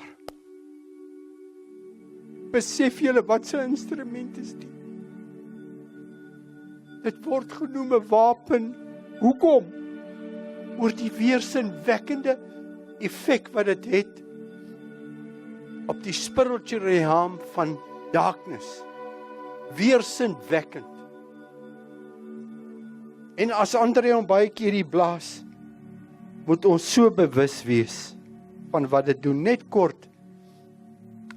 Besef julle wat se instrument is dit? Dit word genoem 'n wapen Hoekom? Oor die weersinwekkende effek wat dit het op die spiritual realm van darkness. Weersinwekkend. En as André hom baie keer hier blaas, moet ons so bewus wees van wat dit doen. Net kort,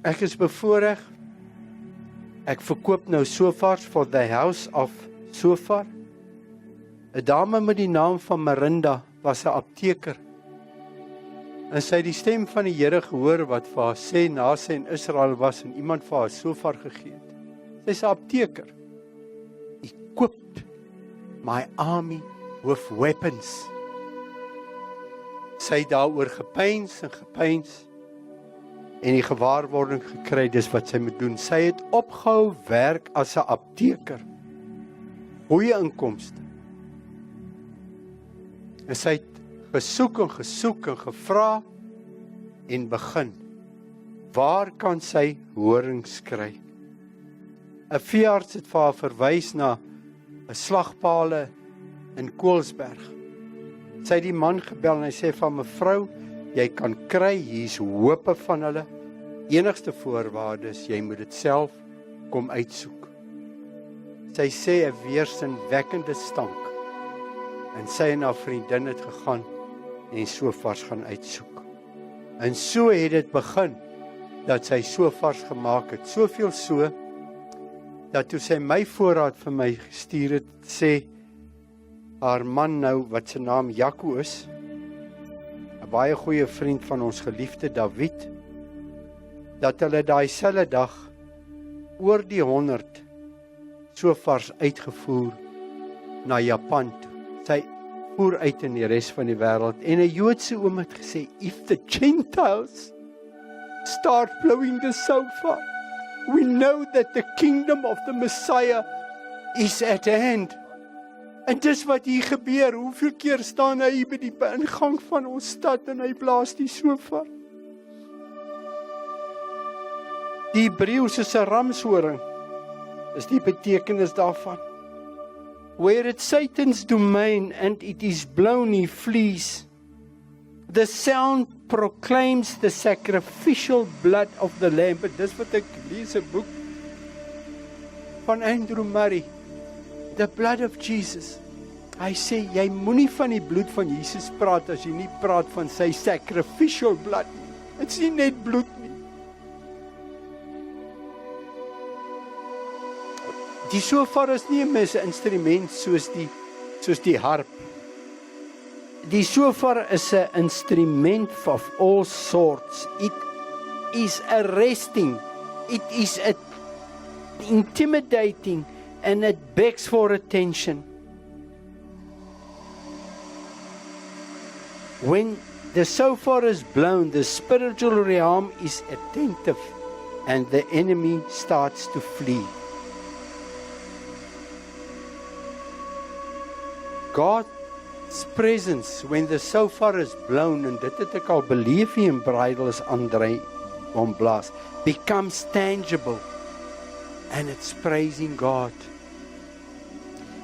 ek is bevoorreg, ek verkoop nou sofas for the house of Sofar. 'n dame met die naam van Marinda was 'n apteker. En sy het die stem van die Here gehoor wat vir haar sê na sy in Israel was en iemand vir haar sofar gegee het. Sy's 'n apteker. Equipped my army with weapons. Sy het daaroor gepeins en die gewaarwording gekry, dis wat sy moet doen. Sy het opgehou werk as 'n apteker. Goeie inkomste. En sy het gesoek en gevra en begin. Waar kan sy horings kry? 'n veearts het vir haar verwys na 'n slagpale in Koelsberg. Sy het die man gebel en hy sê van mevrou, jy kan kry, hier's hoope van hulle. Enigste voorwaarde is jy moet dit self kom uitsoek. Sy sê 'n weersinwekkende stank. En sy en haar vriendin het gegaan en sofas gaan uitsoek. En so het dit begin dat sy sofas gemaak het. Soveel so dat toe sy my voorraad vir my gestuur het, sê haar man nou, wat sy naam Jaco is, 'n baie goeie vriend van ons geliefde David, dat hulle daai selfde dag oor die 100 sofas uitgevoer na Japan toe. Sy voer uit in die res van die wêreld. En 'n Joodse oom het gesê, if the Gentiles start blowing the shofar, we know that the kingdom of the Messiah is at hand. En dis wat hier gebeur. Hoeveel keer staan hy by die ingang van ons stad en hy blaas die shofar? Die Hebreëus is 'n ramshoring. Is die betekenis daarvan. Where it's Satan's domain and it is blown, he flees. The sound proclaims the sacrificial blood of the Lamb. Dis wat ek lees 'n boek van Andrew Murray. The blood of Jesus. Hy sê, jy moenie van die bloed van Jesus praat as jy nie praat van sy sacrificial blood. Dit is nie net bloed nie. Die shofar is nie 'n instrument soos die harp. Die shofar is 'n instrument of all sorts. It is arresting. It is intimidating and it begs for attention. When the shofar is blown, the spiritual realm is attentive and the enemy starts to flee. God's presence, when the shofar is blown, en dit het ek al beleef hier in Bridal as André hom blaas, becomes tangible, and it's praising God.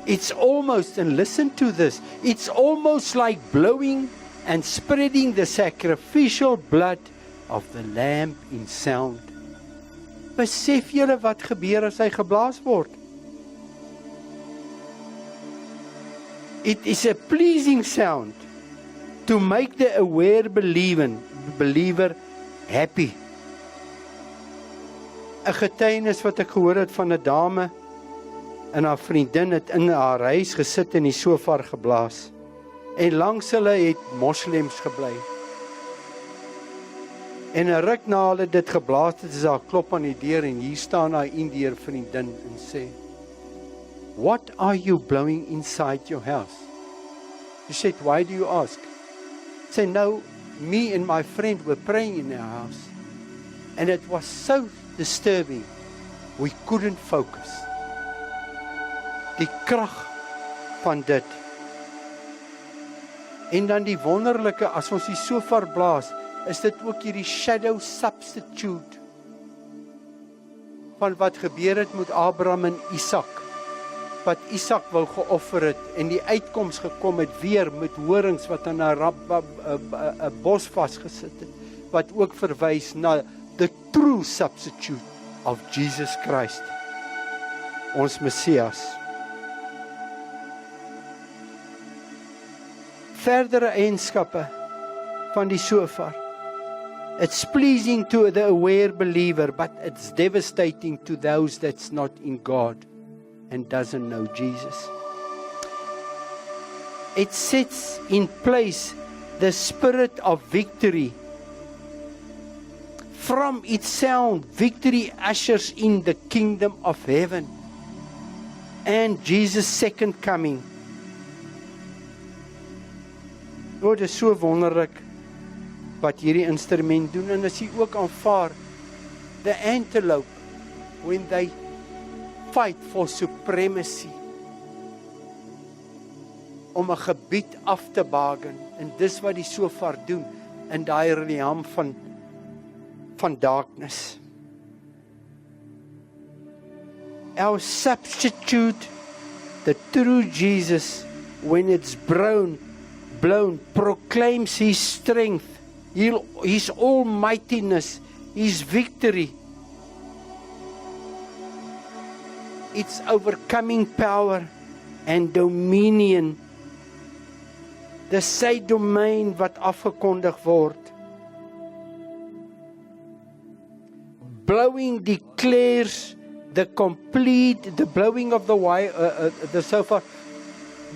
It's almost, and listen to this, it's almost like blowing and spreading the sacrificial blood of the Lamb in sound. Besef julle wat gebeur as hy geblaas word? It is a pleasing sound to make the aware believer happy. 'n Getuienis wat ek gehoor het van 'n dame en haar vriendin het in haar huis gesit en die shofar geblaas. En langs hulle het moslems gebly. En 'n ruk na hulle dit geblaas het, is daar klop aan die deur en hier staan haar Indiër vriendin en sê, "What are you blowing inside your house?" She said, "Why do you ask?" Say, "No, me and my friend were praying in our house. And it was so disturbing. We couldn't focus." Die krag van dit. En dan die wonderlike, as ons die shofar blaas, is dit ook hierdie shadow substitute van wat gebeur het met Abraham en Isak. wat Isak wou geoffer het en die uitkoms gekom het weer met horings wat aan 'n bos vasgesit het, wat ook verwys na the true substitute of Jesus Christ, ons Messias. Verdere eienskappe van die shofar. It's pleasing to the aware believer, but it's devastating to those that's not in God and doesn't know Jesus. It sets in place the spirit of victory. From its sound, victory ushers in the kingdom of heaven and Jesus' second coming. Oh, dit is so wonderlik wat hierdie instrument doen, en as jy ook aanvaar, the antelope, when they fight for supremacy, om 'n gebied af te baken, en dis wat die shofar doen, in daai realm van darkness. Our substitute, the true Jesus, when it's blown, proclaims His strength, His almightiness, His victory, its overcoming power and dominion. Dis sy domein wat afgekondig word. Blowing declares the blowing of the shofar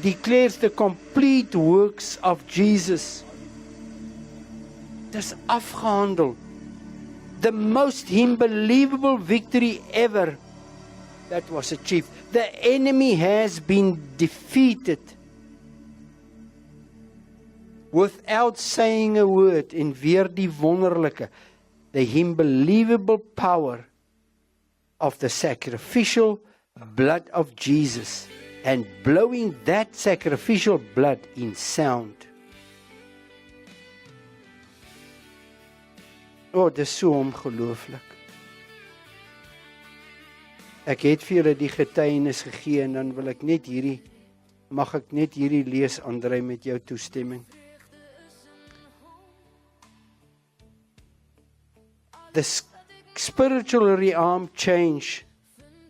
declares the complete works of Jesus. Dis afgehandel. The most unbelievable victory ever that was achieved. The enemy has been defeated without saying a word. En weer die wonderlike, the unbelievable power of the sacrificial blood of Jesus, and blowing that sacrificial blood in sound. Oh, dis so ongelooflik. Ek het vir julle die getuienis gegee, en dan wil ek net mag ek net hierdie lees, Andrei, met jou toestemming. The spiritual realm change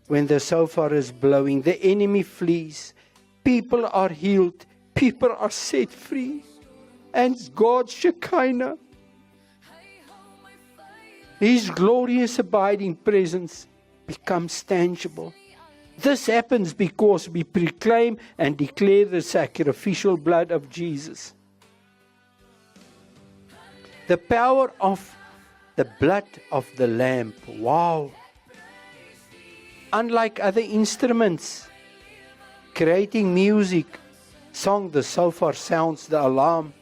when the shofar is blowing. The enemy flees. People are healed. People are set free. And God's Shekinah, His glorious abiding presence, becomes tangible. This happens because we proclaim and declare the sacrificial blood of Jesus. The power of the blood of the Lamb. Wow. Unlike other instruments, creating music, song, the shofar sounds the alarm.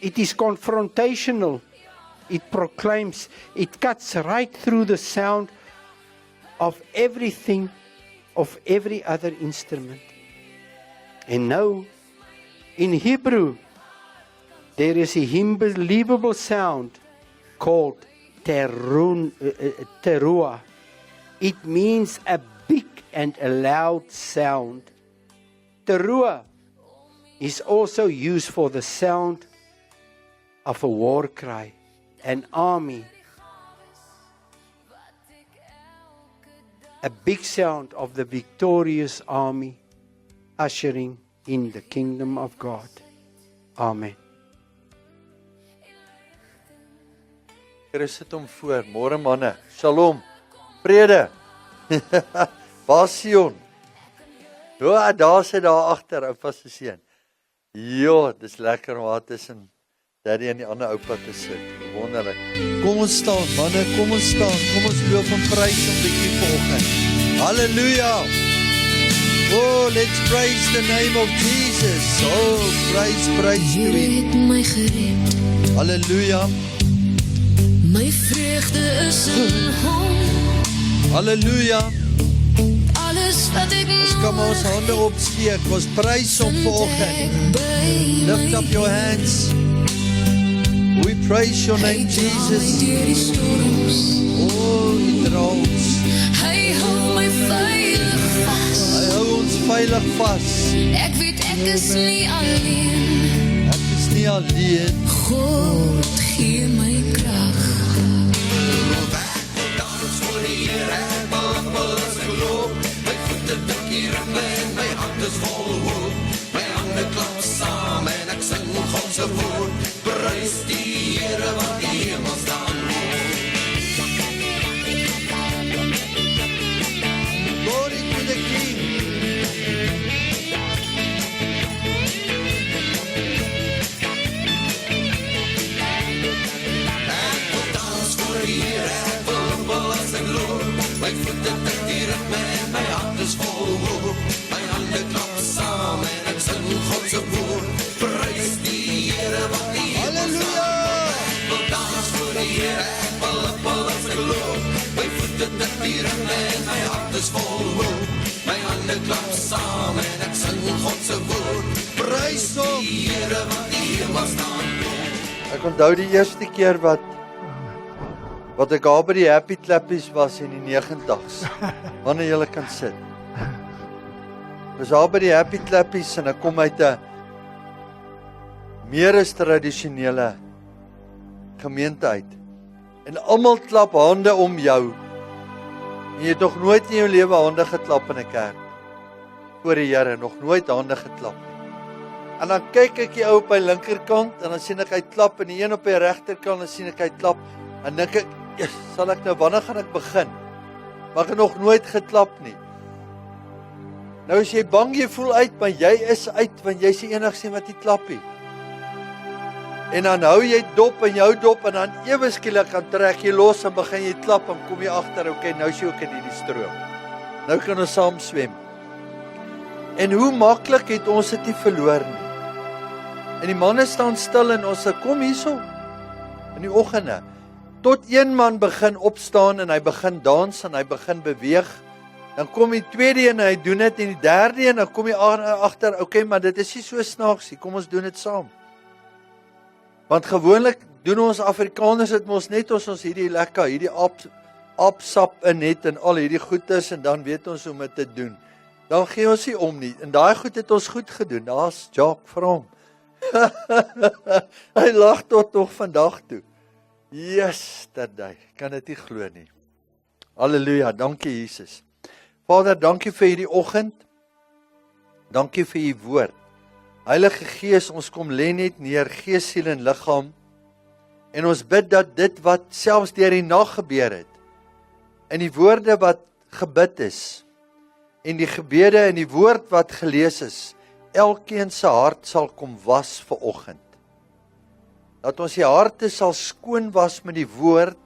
It is confrontational. It proclaims, it cuts right through the sound of everything, of every other instrument. And now, in Hebrew, there is a unbelievable sound called teruah. It means a big and a loud sound. Teruah is also used for the sound of a war cry, an army. A big sound of the victorious army ushering in the kingdom of God. Amen. Chris sit hom voor. Môre manne. Shalom. Vrede. Waar Sion? Ja, daar sit daar agter, oupa se seun. Ja, dis lekker om daar tussen Daddy en die ander oupa te sit. Wonderlik. Kom ons staan, manne, kom ons staan. Kom ons loof en prys hom bietjie vanoggend. Halleluja. Oh, let's praise the name of Jesus. Oh, praise to Him. Halleluja. My vreugde is in Hom. Halleluja. Alles wat ek Ons kan ons hande opsteek. Ons prys hom vanoggend. Lift up your hands. We praise your name, Jesus. Oh, Hy dra ons. Hy hou my veilig vas. Hy hou ons veilig vas. Ek weet ek is nie alleen. Ek is nie alleen. God gee my krag. Glory to the King. Prys hom. Ek onthou die eerste keer wat ek daar by die Happy Klappies was in die 90's. Wanneer jy kan sit. Ek was daar by die Happy Klappies en ek kom uit 'n meer as tradisionele gemeente uit. En almal klap hande om jou. En jy het nog nooit in jou lewe hande geklap in 'n kerk. Voor die Here, nog nooit hande geklap nie. En dan kyk ek die ou op my linkerkant en dan sien ek hy klap en die een op die regterkant en sien ek hy klap. En dink ek, yes, sal ek nou, wanneer gaan ek begin? Maar ek het nog nooit geklap nie. Nou as jy bang, jy voel uit, maar jy is uit, want jy is die enigste wat nie klap nie. En dan hou jy dop en jou dop en dan ewe skielik kan trek jy los en begin jy klap en kom jy agter, okay, nou is jy ook in hierdie stroom. Nou kan ons saam swem. En hoe maklik het ons dit nie verloor nie. En die manne staan stil en ons sê, kom hierso, in die oggende. Tot een man begin opstaan en hy begin dans en hy begin beweeg. Dan kom die tweede en hy doen dit en die derde en dan kom jy agter, okay, maar dit is nie so snaaks nie, kom ons doen dit saam. Want gewoonlik doen ons Afrikaners dit mos net ons hierdie lekker, hierdie aapsap in het en al hierdie goeders en dan weet ons hoe om dit te doen. Dan gee ons nie om nie. En daai goed het ons goed gedoen. Daar's Jacques vir hom. Hy lag tot nog vandag toe. Yesterday. Kan dit nie glo nie. Halleluja, dankie Jesus. Vader, dankie vir hierdie oggend. Dankie vir u woord. Heilige Gees, ons kom lê net neer, gees, siel en liggaam. En ons bid dat dit wat selfs deur die nag gebeur het, en die woorde wat gebid is, en die gebede en die woord wat gelees is, elkeen se hart sal kom was vir oggend. Dat ons die harte sal skoon was met die woord,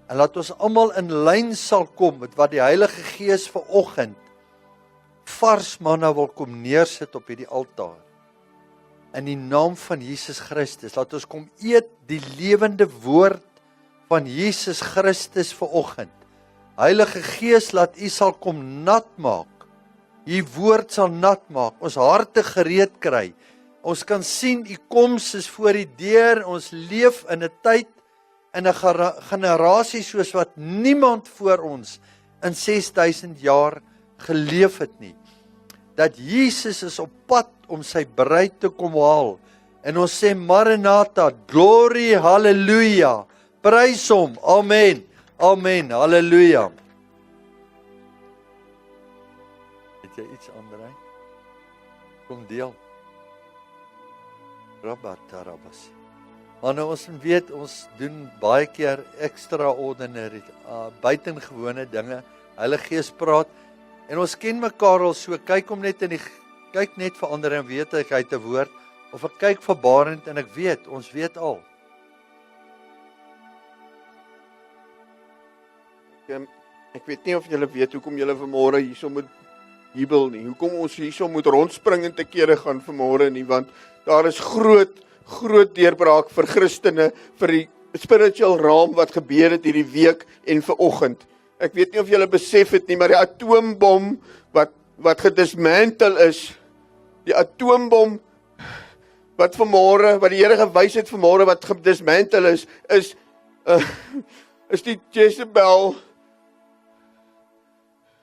en laat ons almal in lyn sal kom met wat die Heilige Gees vir oggend vars manna wil kom neersit op hierdie altaar. In die naam van Jesus Christus, laat ons kom eet die lewende woord van Jesus Christus vir oggend. Heilige Gees, laat u sal kom nat maak. U woord sal nat maak, ons harte gereed kry. Ons kan sien, u koms is voor die deur, ons leef in 'n tyd, in 'n generasie soos wat niemand voor ons in 6000 jaar geleef het nie. Dat Jesus is op pad om sy bruid te kom haal. En ons sê Maranatha, glory, halleluja. Prys hom, amen, amen, halleluja. Het jy iets Andrei? Kom deel. Rabbatarabas. Maar nou ons weet, ons doen baie keer extraordinary, buitengewone dinge. Heilige Gees praat. En ons ken mekaar al so, kyk net vir ander en weet ek uit 'n woord, of ek kyk vir Barend en ek weet, ons weet al. Ek weet nie of julle weet hoekom julle vanmôre hierso moet jubel nie. Hoekom ons hierso moet rondspring en te kere gaan vanmôre nie, want daar is groot deurbraak vir Christene, vir die spiritual realm wat gebeur het hierdie week en vanoggend. Ek weet nie of julle besef het nie, maar die atoombom wat gedismantel is, die atoombom wat die Here gewys het vanmôre wat gedismantel is die Jezebel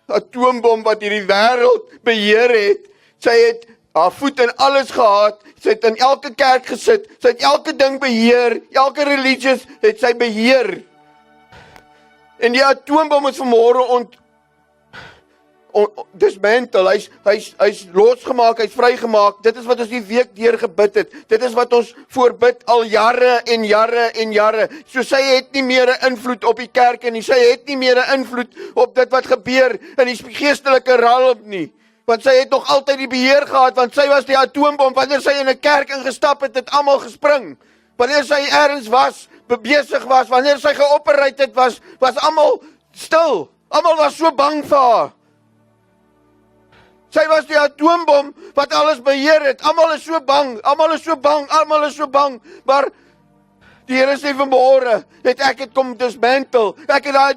atoombom wat hierdie wêreld beheer het. Sy het haar voet in alles gehad. Sy het in elke kerk gesit. Sy het elke ding beheer. Elke religies het sy beheer. En die atoombom is vanmôre dismantle, hy's losgemaak, hy's vrygemaak. Dit is wat ons die week deur gebid het. Dit is wat ons voorbid al jare en jare en jare. So sy het nie meer 'n invloed op die kerk nie. Sy het nie meer 'n invloed op dit wat gebeur in die geestelike realm nie. Want sy het nog altyd die beheer gehad, want sy was die atoombom. Wanneer sy in 'n kerk ingestap het, het almal gespring. Wanneer sy ergens was, besig was, wanneer sy geopereer het, was almal stil. Almal was so bang vir haar. Sy was die atoombom wat alles beheer het. Almal is so bang, almal is so bang, almal is so bang. Maar die Here sê vanmôre, ek het kom dismantle. Ek het daai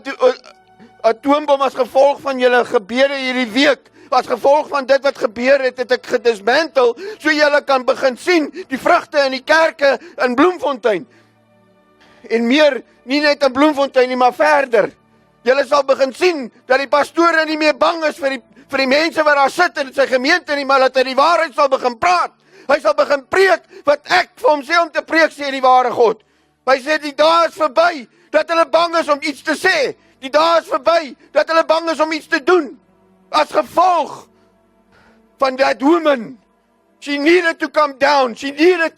atoombom as gevolg van julle gebede hierdie week, as gevolg van dit wat gebeur het, het ek gedismantle, so julle kan begin sien die vrugte in die kerke in Bloemfontein. En meer, nie net in Bloemfontein nie, maar verder. Julle sal begin sien dat die pastore nie meer bang is vir die mense wat daar sit in sy gemeente nie, maar dat hy die waarheid sal begin praat. Hy sal begin preek wat ek vir hom sê om te preek, sê die ware God. Hy sê die dae is verby dat hulle bang is om iets te sê. Die dae is verby dat hulle bang is om iets te doen. As gevolg van that woman. She needed to come down. She needed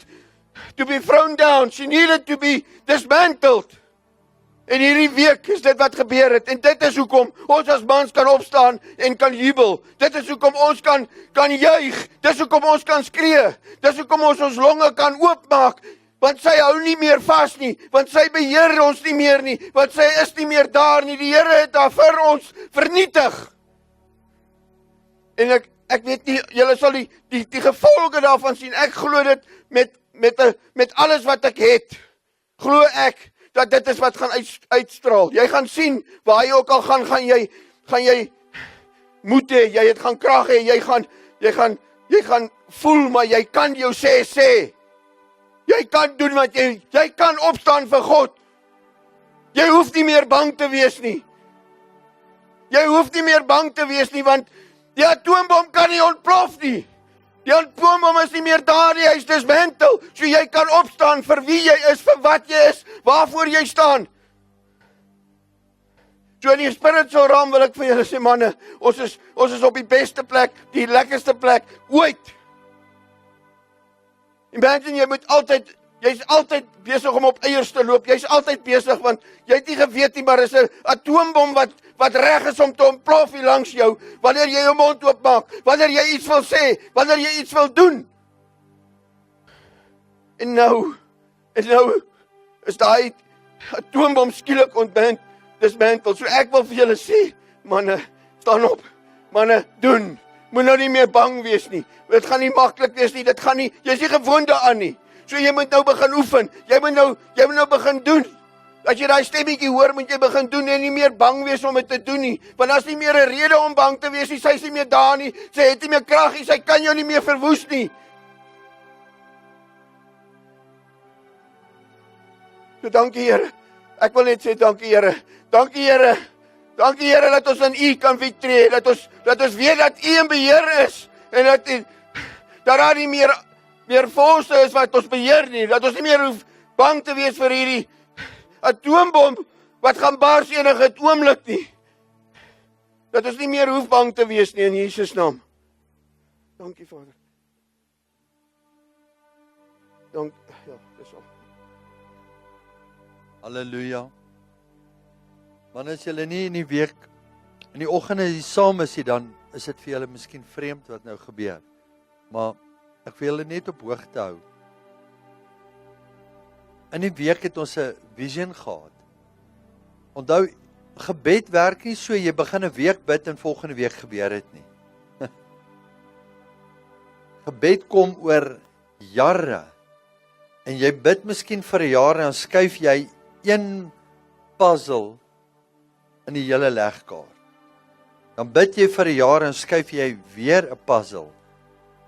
to be thrown down. She needed to be dismantled. En hierdie week is dit wat gebeur het. En dit is hoekom ons as mans kan opstaan en kan jubel. Dit is hoekom ons kan juig. Dit is hoekom ons kan skree. Dit is hoekom ons longe kan oopmaak. Want sy hou nie meer vas nie. Want sy beheer ons nie meer nie. Want sy is nie meer daar nie. Die Here het haar vir ons vernietig. En ek weet nie, julle sal die gevolge daarvan sien. Ek glo dit met alles wat ek het. Glo ek dat dit is wat gaan uitstraal. Jy gaan sien, waar jy ook al gaan jy moed hê, jy gaan krag hê, jy gaan voel, maar jy kan jou sê. Jy kan doen wat jy kan opstaan vir God. Jy hoef nie meer bang te wees nie. Jy hoef nie meer bang te wees nie, want die atoombom kan nie ontplof nie. Die atoombom is nie meer daar nie, hy is dismantle. So jy kan opstaan vir wie jy is, vir wat jy is, waarvoor jy staan. So in die spiritual realm wil ek vir julle sê, manne, ons is op die beste plek, die lekkerste plek ooit. Imagine, jy's altyd besig om op eiers te loop. Jy's altyd besig, want jy het nie geweet nie, maar is 'n atoombom wat reg is om te ontplof hier langs jou, wanneer jy jou mond oopmaak, wanneer jy iets wil sê, wanneer jy iets wil doen. En nou is daai atoombom skielik dismantle. So ek wil vir julle sê, manne, staan op, manne, doen. Moet nou nie meer bang wees nie. Dit gaan nie maklik wees nie. Jy's nie gewoond daaraan nie. So jy moet nou begin oefen. Jy moet nou begin doen. As jy daai stemmetjie hoor, moet jy begin doen en nie meer bang wees om dit te doen nie. Want daar's nie meer 'n rede om bang te wees nie. Sy is nie meer daar nie. Sy het nie meer krag nie. Sy kan jou nie meer verwoes nie. So dankie Here. Ek wil net sê dankie Here. Dankie Here. Dankie Here dat ons in U kan tree. Dat ons weet dat U in beheer is en dat daar nie meer forse is wat ons beheer nie. Dat ons nie meer hoef bang te wees vir hierdie atoombom wat gaan bars enige oomblik nie. Dat ons nie meer hoef bang te wees nie in Jesus naam. Dankie Vader. Ja, dis al. Halleluja. Want as julle nie in die week, in die oggende hier saam is, dan is dit vir julle miskien vreemd wat nou gebeur. Maar ek wil julle net op hoogte hou. In die week het ons 'n vision gehad. Onthou, gebed werk nie so, jy begin 'n week bid en volgende week gebeur dit nie. Gebed kom oor jare. En jy bid miskien vir 'n jaar en dan skuif jy een puzzle in die hele legkaart. Dan bid jy vir 'n jaar en skuif jy weer 'n puzzle.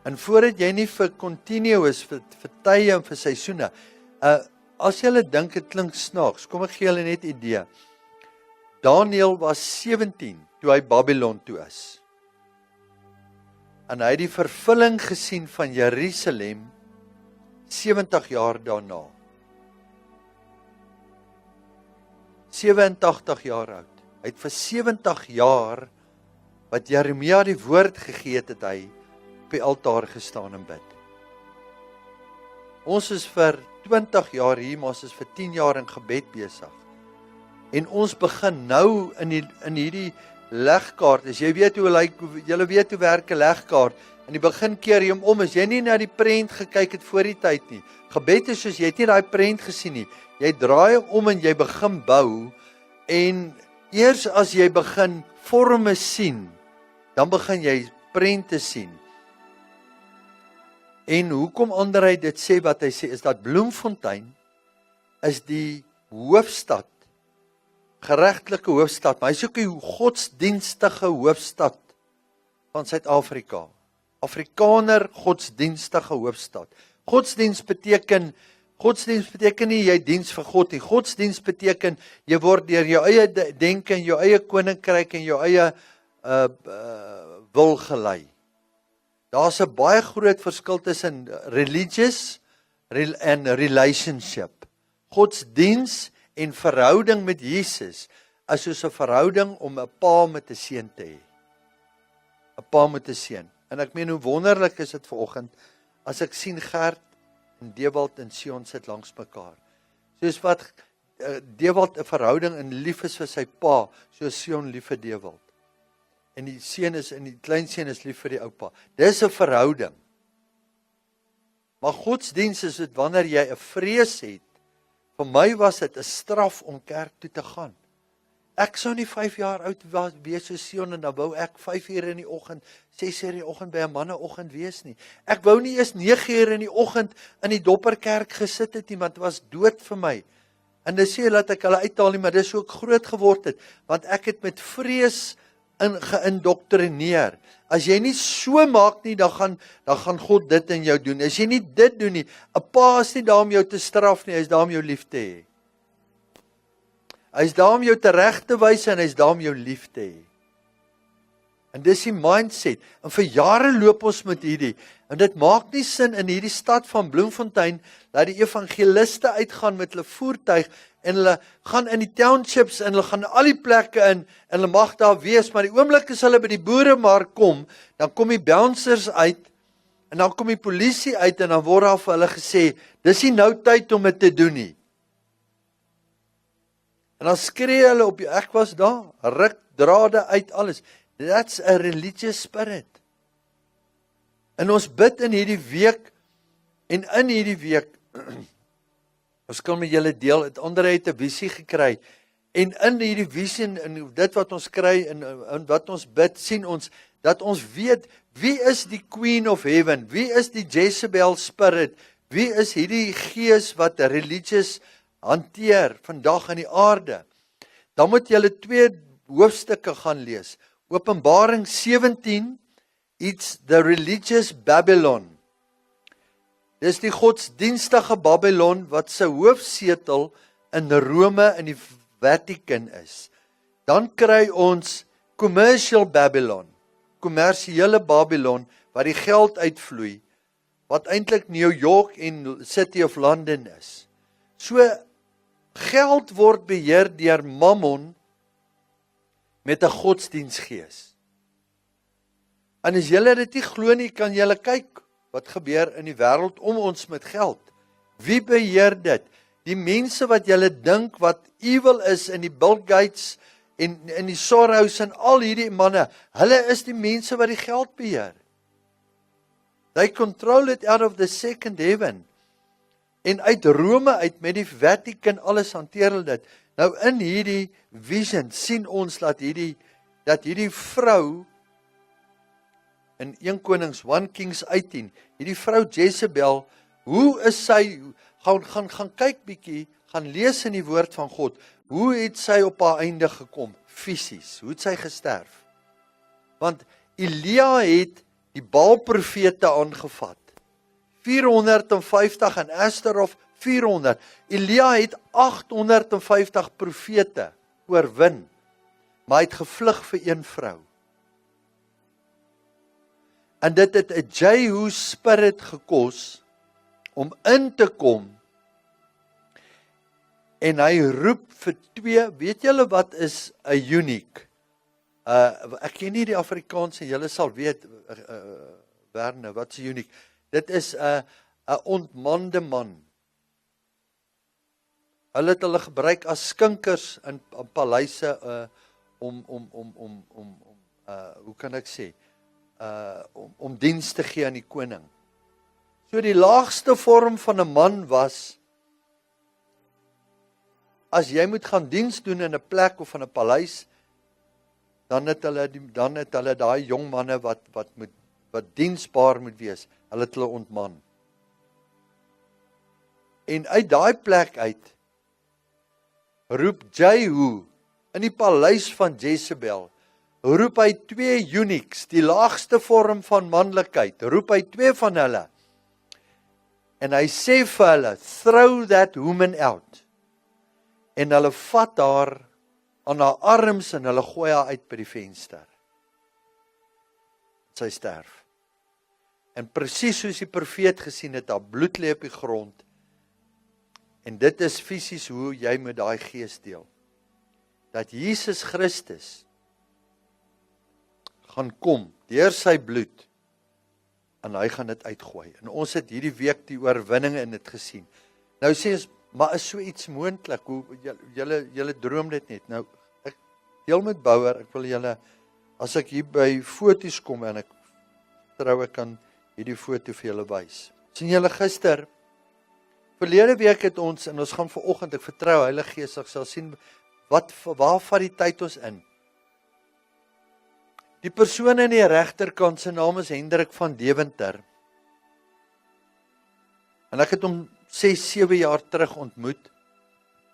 En voordat jy nie vir continuous vir tye en vir seisoene. As jy dink dit klink snaaks, kom ek gee julle net 'n idee. Daniël was 17 toe hy Babylon toe is. En hy het die vervulling gesien van Jerusalem 70 jaar daarna. 87 jaar oud. Hy het vir 70 jaar wat Jeremia die woord gegee het, het hy op die altaar gestaan en bid. Ons is vir 20 jaar hier, maar ons is vir 10 jaar in gebed besig. En ons begin nou in hierdie legkaart. As jy weet hoe julle weet hoe werk 'n legkaart. In die begin keer jy hom om, as jy nie na die prent gekyk het voor die tyd nie. Gebed is soos jy het nie daai prent gesien nie. Jy draai hom om en jy begin bou. En eers as jy begin vorme sien, dan begin jy prente sien. En hoekom Andrei dit sê wat hy sê, is dat Bloemfontein is die hoofstad, geregtelike hoofstad, maar hy is ook die godsdienstige hoofstad van Suid-Afrika. Afrikaner godsdienstige hoofstad. Godsdienst beteken nie jy diens vir God nie. Godsdienst beteken jy word deur jou eie denke en jou eie koninkryk en jou eie wil gelei. Daar's 'n baie groot verskil tussen religious en relationship. Godsdiens en verhouding met Jesus is soos 'n verhouding om 'n pa met 'n seun te hê. 'n Pa met 'n seun. En ek meen hoe wonderlik is dit vanoggend as ek sien Gert en Dewald en Sion sit langs mekaar. Soos wat Dewald 'n verhouding en lief is vir sy pa, soos Sion lief vir Dewald. En die seun is en die kleinseun is lief vir die oupa. Dis 'n verhouding. Maar godsdiens is dit wanneer jy 'n vrees het. Vir my was dit 'n straf om kerk toe te gaan. Ek sou nie 5 jaar oud wees soos Sion en dan wou ek 5 uur in die oggend, 6 uur in die oggend by 'n manneoggend wees nie. Ek wou nie eers 9 uur in die oggend in die dopperkerk gesit het nie, want dit was dood vir my. En dis sê dat ek hulle uithaal nie, maar dis hoe ek groot geword het, want ek het met vrees geïndoktrineer. As jy nie so maak nie, dan gaan God dit in jou doen. As jy nie dit doen nie, 'n pa is nie daar om jou te straf nie, hy is daar om jou lief te hê. Hy is daar om jou reg te wys en hy is daar om jou lief te hê. En dis die mindset. En vir jare loop ons met hierdie. En dit maak nie sin in hierdie stad van Bloemfontein dat die evangeliste uitgaan met hulle voertuig en hulle gaan in die townships en hulle gaan al die plekke in en hulle mag daar wees, maar die oomblik as hulle by die boeremark kom, dan kom die bouncers uit en dan kom die polisie uit en dan word daar vir hulle gesê, dis nie nou tyd om dit te doen nie. En dan skree hulle op jou, ek was daar, ruk drade uit alles. That's a religious spirit. En ons bid in hierdie week, en in hierdie week, ons kan met julle deel, het Andrei het 'n visie gekry, en in hierdie visie, en dit wat ons kry, en wat ons bid, sien ons, dat ons weet, wie is die Queen of Heaven, wie is die Jezebel spirit, wie is hierdie gees wat religious hanteer, vandag in die aarde. Dan moet julle 2 hoofstukke gaan lees, Openbaring 17, it's the religious Babylon. Dis die godsdienstige Babylon wat sy hoofsetel in Rome in die Vatican is. Dan kry ons commercial Babylon, kommersiële Babylon, waar die geld uitvloei, wat eintlik New York en City of London is. So, geld word beheer deur Mammon, met 'n godsdiensgees. En as julle dit nie glo nie, kan julle kyk wat gebeur in die wêreld om ons met geld. Wie beheer dit? Die mense wat julle dink wat evil is in die Bill Gates en in die Soros en al hierdie manne, hulle is die mense wat die geld beheer. They control it out of the second heaven. En uit Rome uit met die Vatican alles hanteer hulle dit. Nou in hierdie vision sien ons dat hierdie vrou in 1 Konings 1 Kings 18, hierdie vrou Jezebel, hoe is sy, gaan kyk bietjie, gaan lees in die woord van God, hoe het sy op haar einde gekom, fisies, hoe het sy gesterf? Want Elia het die Baal-profete aangevat, 450 en Astaroth 400. Elia het 850 profete oorwin. maar hy het gevlug vir een vrou. En dit het 'n Jehu spirit gekos om in te kom. En hy roep vir twee, weet julle wat is 'n eunuch? Ek ken nie die Afrikaanse, julle sal weet, Werne, wat is 'n eunuch? Dit is 'n ontmande man. Hulle het hulle gebruik as skinkers in paleise hoe kan ek sê, om diens te gee aan die koning. So die laagste vorm van 'n man was, as jy moet gaan diens doen in 'n plek of in 'n paleis, dan het hulle daai jong manne wat diensbaar moet wees, hulle het hulle ontman. En uit daai plek uit roep Jehu in die paleis van Jezebel, roep hy twee eunuchs, die laagste vorm van manlikheid, roep hy twee van hulle. En hy sê vir hulle, throw that woman out. En hulle vat haar aan haar arms en hulle gooi haar uit by die venster. Sy sterf. En presies soos die profeet gesien het, haar bloed lê op die grond. En dit is fisies hoe jy met daai gees deel. Dat Jesus Christus gaan kom deur sy bloed en hy gaan dit uitgooi. En ons het hierdie week die oorwinning in dit gesien. Nou sê ons, maar is so iets moontlik? Hoe julle droom dit net. Nou ek deel met Bouwer, ek wil julle, as ek hier by foto's kom en ek vertrou ek kan hierdie foto vir julle wys. Sien julle gister, verlede week het ons, en ons gaan vanoggend, ek vertrou Heilige Gees, ek sal sien waar vat die tyd ons in. Die persoon in die regterkant, sy naam is Hendrik van Deventer. En ek het hom 6-7 jaar terug ontmoet.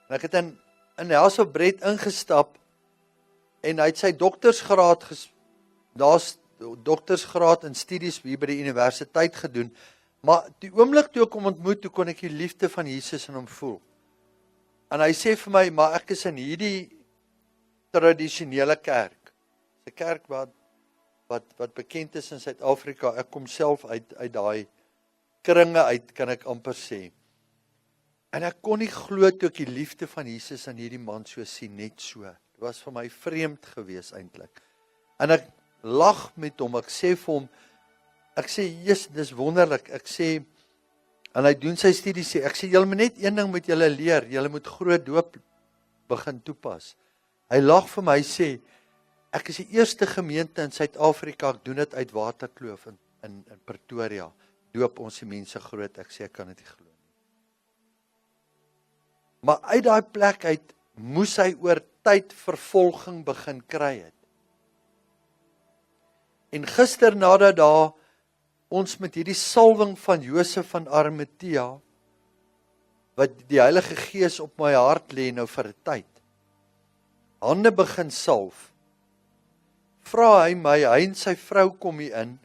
En ek het in House of Bread ingestap en hy het sy doktersgraad doktersgraad in studies hier by die universiteit gedoen. Maar die oomblik toe ek hom ontmoet, toe kon ek die liefde van Jesus in hom voel. En hy sê vir my, maar ek is in hierdie tradisionele kerk. 'n Kerk wat bekend is in Suid-Afrika. Ek kom self uit daai kringe uit, kan ek amper sê. En ek kon nie glo toe ek die liefde van Jesus in hierdie man so sien, net so. Dit was vir my vreemd gewees eintlik. En ek lag met hom, ek sê vir hom, ek sê, Jesus, dis wonderlik, ek sê, en hy doen sy studie sê, ek sê, julle moet net een ding met julle leer, julle moet groot doop begin toepas. Hy lag vir my, hy sê, ek is die eerste gemeente in Suid-Afrika, ek doen dit uit Waterkloof in Pretoria, doop ons die mense groot, ek sê, ek kan dit nie glo nie. Maar uit daai plek uit, moes hy oor tyd vervolging begin kry het. En gister nadat daar ons met hierdie salwing van Josef van Arimatea, wat die Heilige Gees op my hart lê nou vir 'n tyd, hande begin salf, vra hy my, hy en sy vrou kom hier in,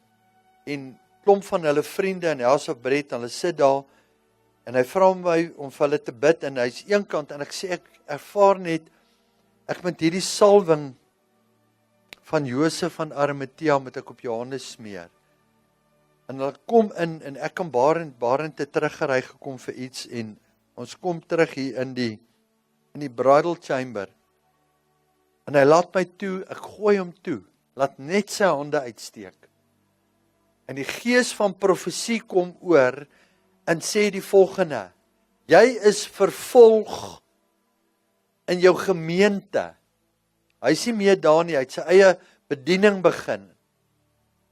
en klomp van hulle vriende in House of Bread, hulle sit daar, en hy vra my om vir hulle te bid, en hy's eenkant, en ek sê, ek ervaar net, ek met hierdie salwing van Josef van Arimatea, moet ek op Johannes smeer. En hulle kom in, en ek kan Barend te teruggery gekom vir iets, en ons kom terug hier in die bridal chamber, en hy laat my toe, ek gooi hom toe, laat net sy hande uitsteek. En die gees van profesie kom oor, en sê die volgende, jy is vervolg in jou gemeente. Hy is nie meer daar nie, hy het sy eie bediening begin.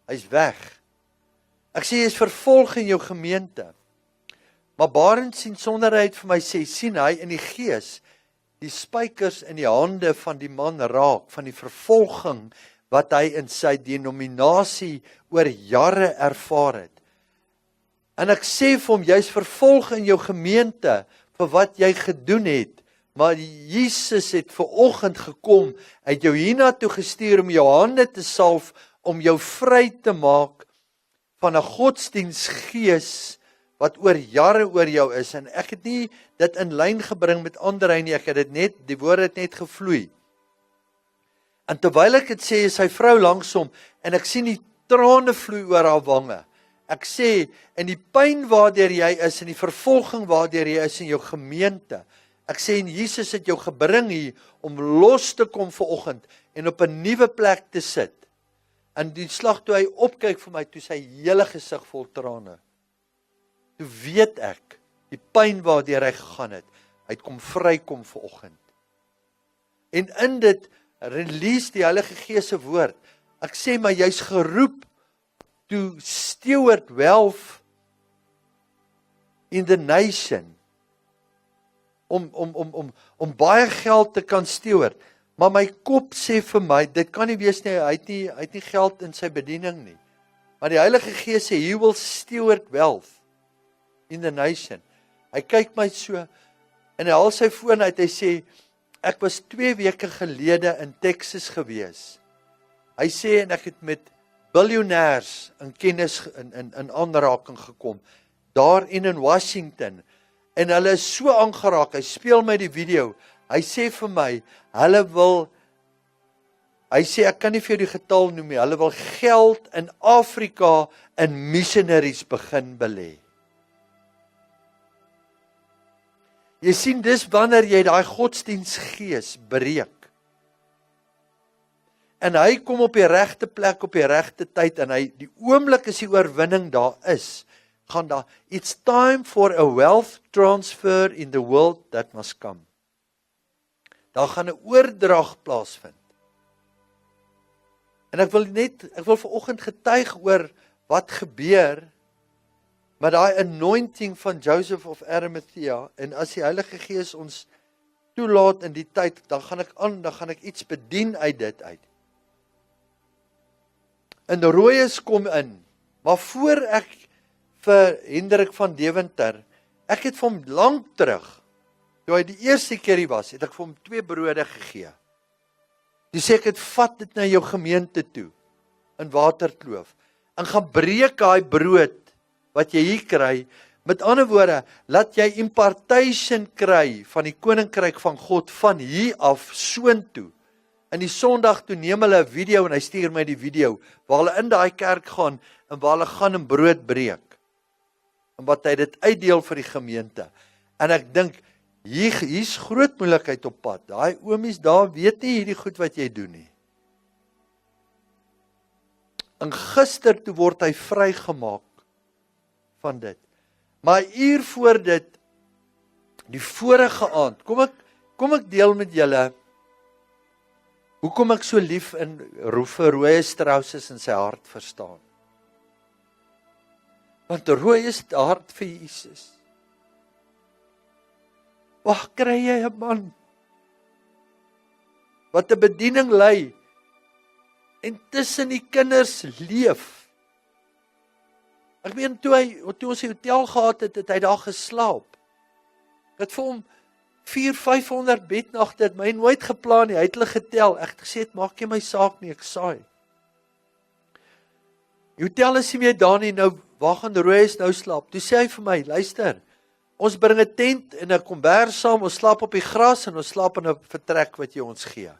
Hy's weg. Ek sê, jy is vervolg in jou gemeente. Maar Barend sien sonder hy het vir my sê, sien hy in die gees, die spykers in die hande van die man raak, van die vervolging, wat hy in sy denominasie oor jare ervaar het. En ek sê vir hom, jy is vervolg in jou gemeente, vir wat jy gedoen het, maar Jesus het vanoggend gekom, hy het jou hiernatoe gestuur om jou hande te salf, om jou vry te maak, van 'n godsdiensgees, wat oor jare oor jou is, en ek het nie dit in lyn gebring met ander nie, ek het dit net, die woord het net gevloei. En terwyl ek dit sê, is sy vrou langs hom, en ek sien die trane vloei oor haar wange. Ek sê, in die pyn waardeur jy is, in die vervolging waardeur jy is in jou gemeente, ek sê, en Jesus het jou gebring hier, om los te kom vanoggend, en op 'n nuwe plek te sit. En die slag toe hy opkyk vir my, toe sy hele gesig vol trane. Toe weet ek, die pyn waardeur hy gegaan het, hy het kom vrykom vanoggend. En in dit, release die Heilige Gees se woord. Ek sê, maar jy's geroep, to steward wealth in the nation, om baie geld te kan steward. Maar my kop sê vir my, dit kan nie wees nie, hy het nie geld in sy bediening nie. Maar die Heilige Gees sê, he will steward wealth in the nation. Hy kyk my so, en hy haal sy foon uit, hy sê, ek was 2 weke gelede in Texas gewees. Hy sê, en ek het met biljonêers in kennis, in aanraking gekom, daar in Washington, en hulle is so aangeraak, hy speel my die video, hy sê vir my, hy sê, ek kan nie vir jou die getal noem nie, hulle wil geld in Afrika in missionaries begin belê. Jy sien, dis wanneer jy daai godsdiensgees breek. En hy kom op die regte plek, op die regte tyd, en die oomblik as die oorwinning daar is, gaan daar, it's time for a wealth transfer in the world that must come. Daar gaan 'n oordrag plaasvind. En ek wil vanoggend getuig oor wat gebeur, met daai anointing van Joseph of Arimathea, en as die Heilige Gees ons toelaat in die tyd, dan gaan ek iets bedien uit dit uit. En Rooies kom in, maar voor ek vir Hendrik van Deventer, ek het vir hom lank terug, toe hy die eerste keer hier was, het ek vir hom 2 brode gegee. Toe sê ek, vat dit na jou gemeente toe, in Waterkloof, en gaan breek daai brood, wat jy hier kry, met ander woorde, laat jy impartation kry, van die koninkryk van God, van hier af, soontoe. In die Sondag toe neem hulle 'n video, en hy stuur my die video, waar hulle in daai kerk gaan, en waar hulle gaan 'n brood breek, en wat hy dit uitdeel vir die gemeente. En ek dink, hier's groot moeilikheid op pad, daai oomies daar weet nie hierdie goed wat jy doen nie. En gister toe word hy vrygemaak van dit. Maar 'n uur voor dit, die vorige aand, kom ek deel met julle, hoekom ek so lief in Rooies Strauss is in sy hart verstaan. Want Rooies het hart vir Jesus. Waar kry jy 'n man wat 'n bediening lei en tussen die kinders leef? Ek meen, toe ons die hotel gehad het, het hy daar geslaap. Ek het vir hom 400-500 bednagte, het my nooit geplan nie, hy het hulle getel, ek het gesê, het maak jy my saak nie, ek saai. Die hotel is nie meer daar nie, nou, waar gaan Rooies nou slaap? Toe sê hy vir my, luister, ons bring 'n tent en 'n kombers saam, ons slaap op die gras en ons slaap in 'n vertrek wat jy ons gee.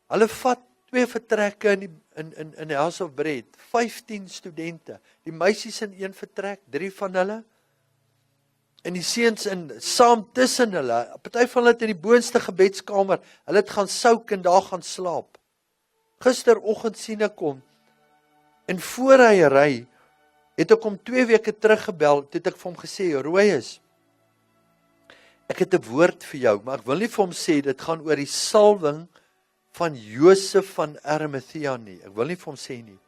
Hulle vat 2 vertrekke in die House of Bread, 15 studente, die meisies in 1 vertrek, 3 van hulle, en die seuns saam tussen hulle, party van hulle het in die boonste gebedskamer, hulle het gaan souk en daar gaan slaap. Gisteroggend sien ek hom, en voor hy ry, het ek hom 2 weke teruggebel, het ek vir hom gesê, Rooies, ek het 'n woord vir jou, maar ek wil nie vir hom sê, dit gaan oor die salwing van Josef van Arimathea nie, ek wil nie vir hom sê nie.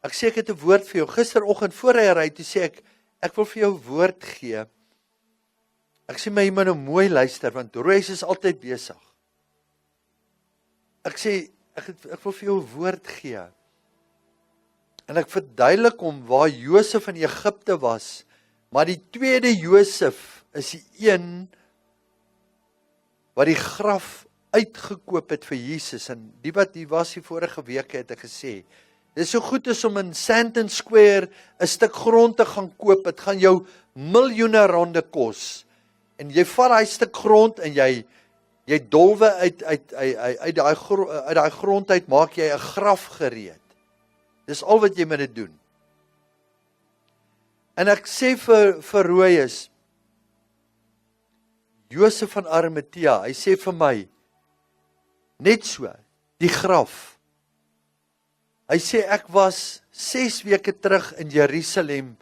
Ek sê, ek het 'n woord vir jou, gisteroggend voor hy ry, toe sê ek wil vir jou 'n woord gee. Ek sê my, jy moet nou mooi luister, want Rooies is altyd besig. Ek sê, ek wil vir jou 'n woord gee. En ek verduidelik hom waar Josef in Egipte was, maar die tweede Josef is die een wat die graf uitgekoop het vir Jesus, en die wat die was die vorige week het ek gesê, dit is so goed as om in Sandton Square 'n stuk grond te gaan koop, het gaan jou miljoene rande kos, En jy vat daai stuk grond en jy dolwe uit daai grond uit, maak jy 'n graf gereed. Dis al wat jy met dit doen. En ek sê vir Rooies, Josef van Arimatea, hy sê vir my, net so, die graf. Hy sê ek was 6 weke terug in Jerusalem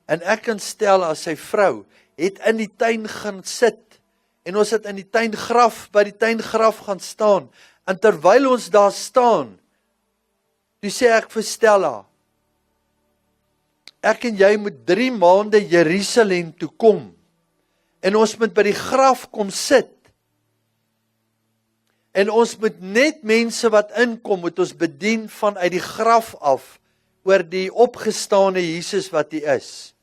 en ek kan stel as sy vrou het in die tuin gaan sit en ons het in die tuingraf, by die tuingraf gaan staan en terwyl ons daar staan, toe sê ek vir Stella, ek en jy moet 3 maande Jerusalem toe kom en ons moet by die graf kom sit. En ons moet net mense wat inkom, moet ons bedien vanuit die graf af, oor die opgestane Jesus wat hy is.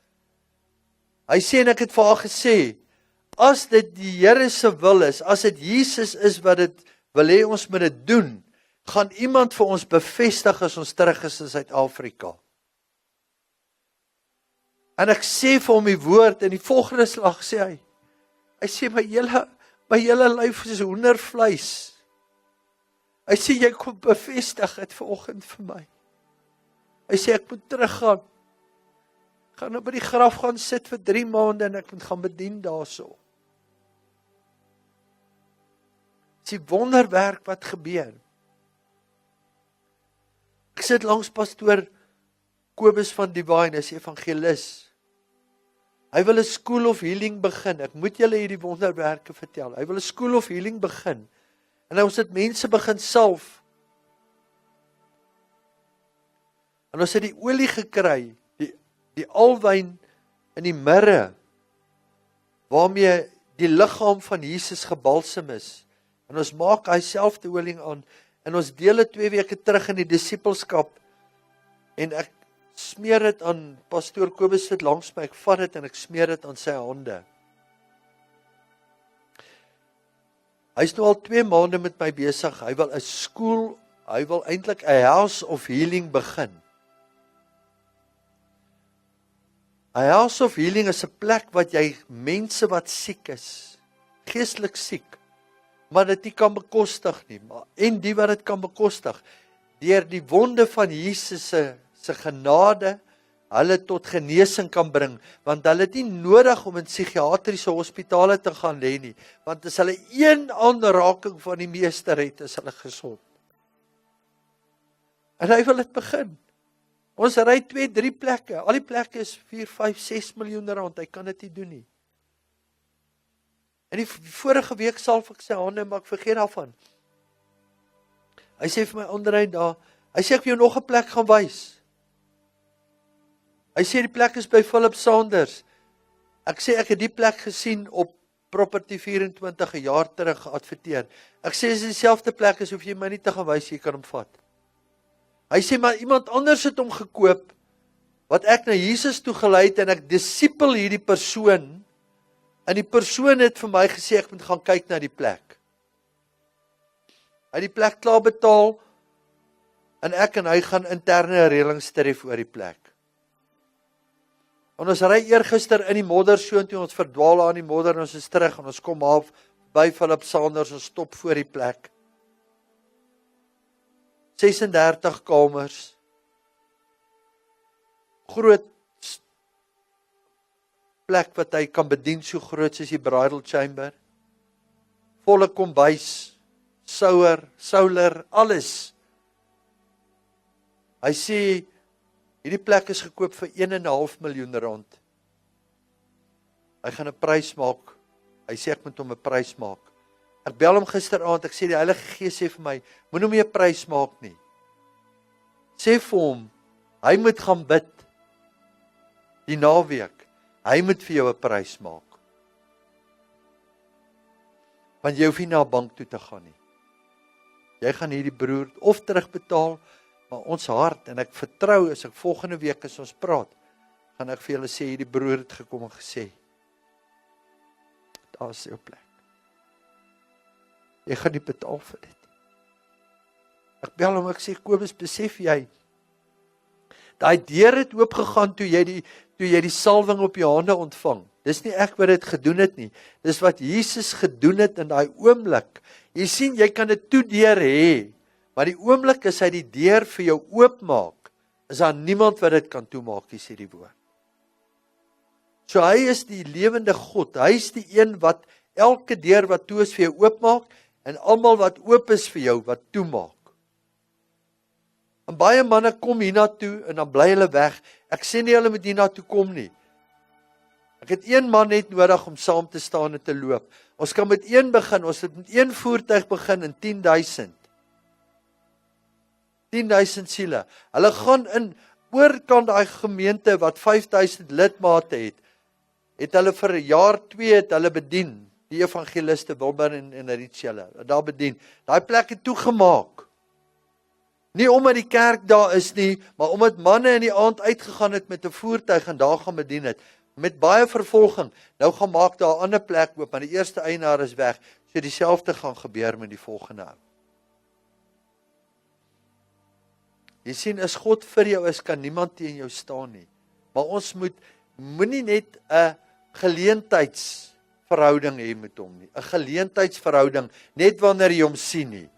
Hy sê, en ek het vir haar gesê, as dit die Here se wil is, as dit Jesus is wat dit wil hê ons moet dit doen, gaan iemand vir ons bevestig as ons terug is in Suid-Afrika. En ek sê vir hom die woord, en die volgende slag sê hy sê, my hele lyf is hoendervleis. Hy sê, jy kom bevestig het vanoggend vir my. Hy sê, ek moet teruggaan. Ek gaan nou by die graf gaan sit vir 3 maande en ek moet gaan bedien daarso. Dis die wonderwerk wat gebeur. Ek sit langs pastoor Kobus van Divine, hy is evangelis. Hy wil 'n School of Healing begin. Ek moet julle hierdie wonderwerke vertel. Hy wil 'n School of Healing begin. En ons het mense begin salf. En ons het die olie gekry, die alwyn en die mirre, waarmee die liggaam van Jesus gebalsem is. En ons maak hy selfde olie aan, en ons deel dit 2 weke terug in die disippelskap, en ek smeer dit aan, pastoor Kobus sit langs my, ek vat dit en ek smeer dit aan sy hande. Hy is nou al 2 maande met my besig, hy wil 'n skool, hy wil eintlik 'n House of Healing begin. 'n House of Healing is 'n plek wat jy mense wat siek is, geestelik siek, maar dit nie kan bekostig nie, en die wat dit kan bekostig, deur die wonde van Jesus se genade, hulle tot genesing kan bring, want hulle het nie nodig om in psigiatriese hospitale te gaan lê nie, want as hulle een aanraking van die meester het, is hulle gesond. En hy wil dit begin. Ons ry 2-3 plekke, al die plekke is 4, 5, 6 miljoen rand, hy kan dit nie doen nie. En die vorige week salf ek sy hande, maar ek vergeet daarvan. Hy sê vir my onderhand daar, hy sê ek wil jou nog 'n plek gaan wys. Hy sê die plek is by Philip Saunders. Ek sê ek het die plek gesien op Property 24 'n jaar terug geadverteer. Ek sê as dit dieselfde plek is, hoef jy my nie te gaan wys, jy kan hom vat. Hy sê maar iemand anders het hom gekoop, wat ek na Jesus toe gelei het en ek disipel hierdie persoon, en die persoon het vir my gesê ek moet gaan kyk na die plek. Hy het die plek klaar betaal, en ek en hy gaan interne reëlings tref oor die plek. En ons ry eergister in die modder so, en toe ons verdwaal aan die modder, en ons is terug, en ons kom af by Philip Saunders, ons stop voor die plek. 36 kamers, groot plek wat hy kan bedien, so groot soos die bridal chamber, volle kombuis, solar, alles. Hy sê, hierdie plek is gekoop vir 1,5 miljoen rand. Hy gaan 'n prys maak. Hy sê ek moet hom 'n prys maak. Ek bel hom gisteraand, ek sê die Heilige Gees sê vir my, moenie hom 'n prys maak nie. Sê vir hom, hy moet gaan bid. Die naweek, hy moet vir jou 'n prys maak. Want jy hoef nie na 'n bank toe te gaan nie. Jy gaan hierdie broer of terugbetaal, maar ons hart, en ek vertrou, as ek volgende week as ons praat, gaan ek vir julle sê, hierdie broer het gekom en gesê, daar is jou plek. Jy gaan nie betaal vir dit. Ek bel hom, ek sê, Kobus, besef jy, daai deur het oopgegaan toe jy die salwing op jou hande ontvang. Dis nie ek wat dit gedoen het nie. Dis wat Jesus gedoen het in daai oomblik. Jy sien, jy kan dit toe deur hê, maar die oomblik as hy die deur vir jou oopmaak, is daar niemand wat dit kan toemaak, hier sê die woord. So hy is die lewende God, hy is die een wat elke deur wat toe is vir jou oopmaak, en almal wat oop is vir jou, wat toemaak. En baie manne kom hiernatoe, en dan bly hulle weg. Ek sê nie hulle moet hiernatoe kom nie. Ek het een man net nodig om saam te staan en te loop. Ons kan met een begin, ons het met een voertuig begin in 10,000. 10,000 siele. Hulle gaan in, oorkant daai gemeente wat 5,000 lidmate het hulle vir 1 jaar 2 het hulle bedien. Die evangeliste Wilbur en Richelle, daar bedien. Daai plek het toegemaak. Nie omdat die kerk daar is nie, maar omdat manne in die aand uitgegaan het met 'n voertuig en daar gaan bedien het. Met baie vervolging. Nou gaan maak daar 'n ander plek oop, maar die eerste eienaar is weg. So dieselfde gaan gebeur met die volgende ou. Jy sien, as God vir jou is, kan niemand teen jou staan nie. Maar ons moenie net 'n geleentheidsverhouding hê met hom nie. 'n Geleentheidsverhouding net wanneer jy hom sien nie.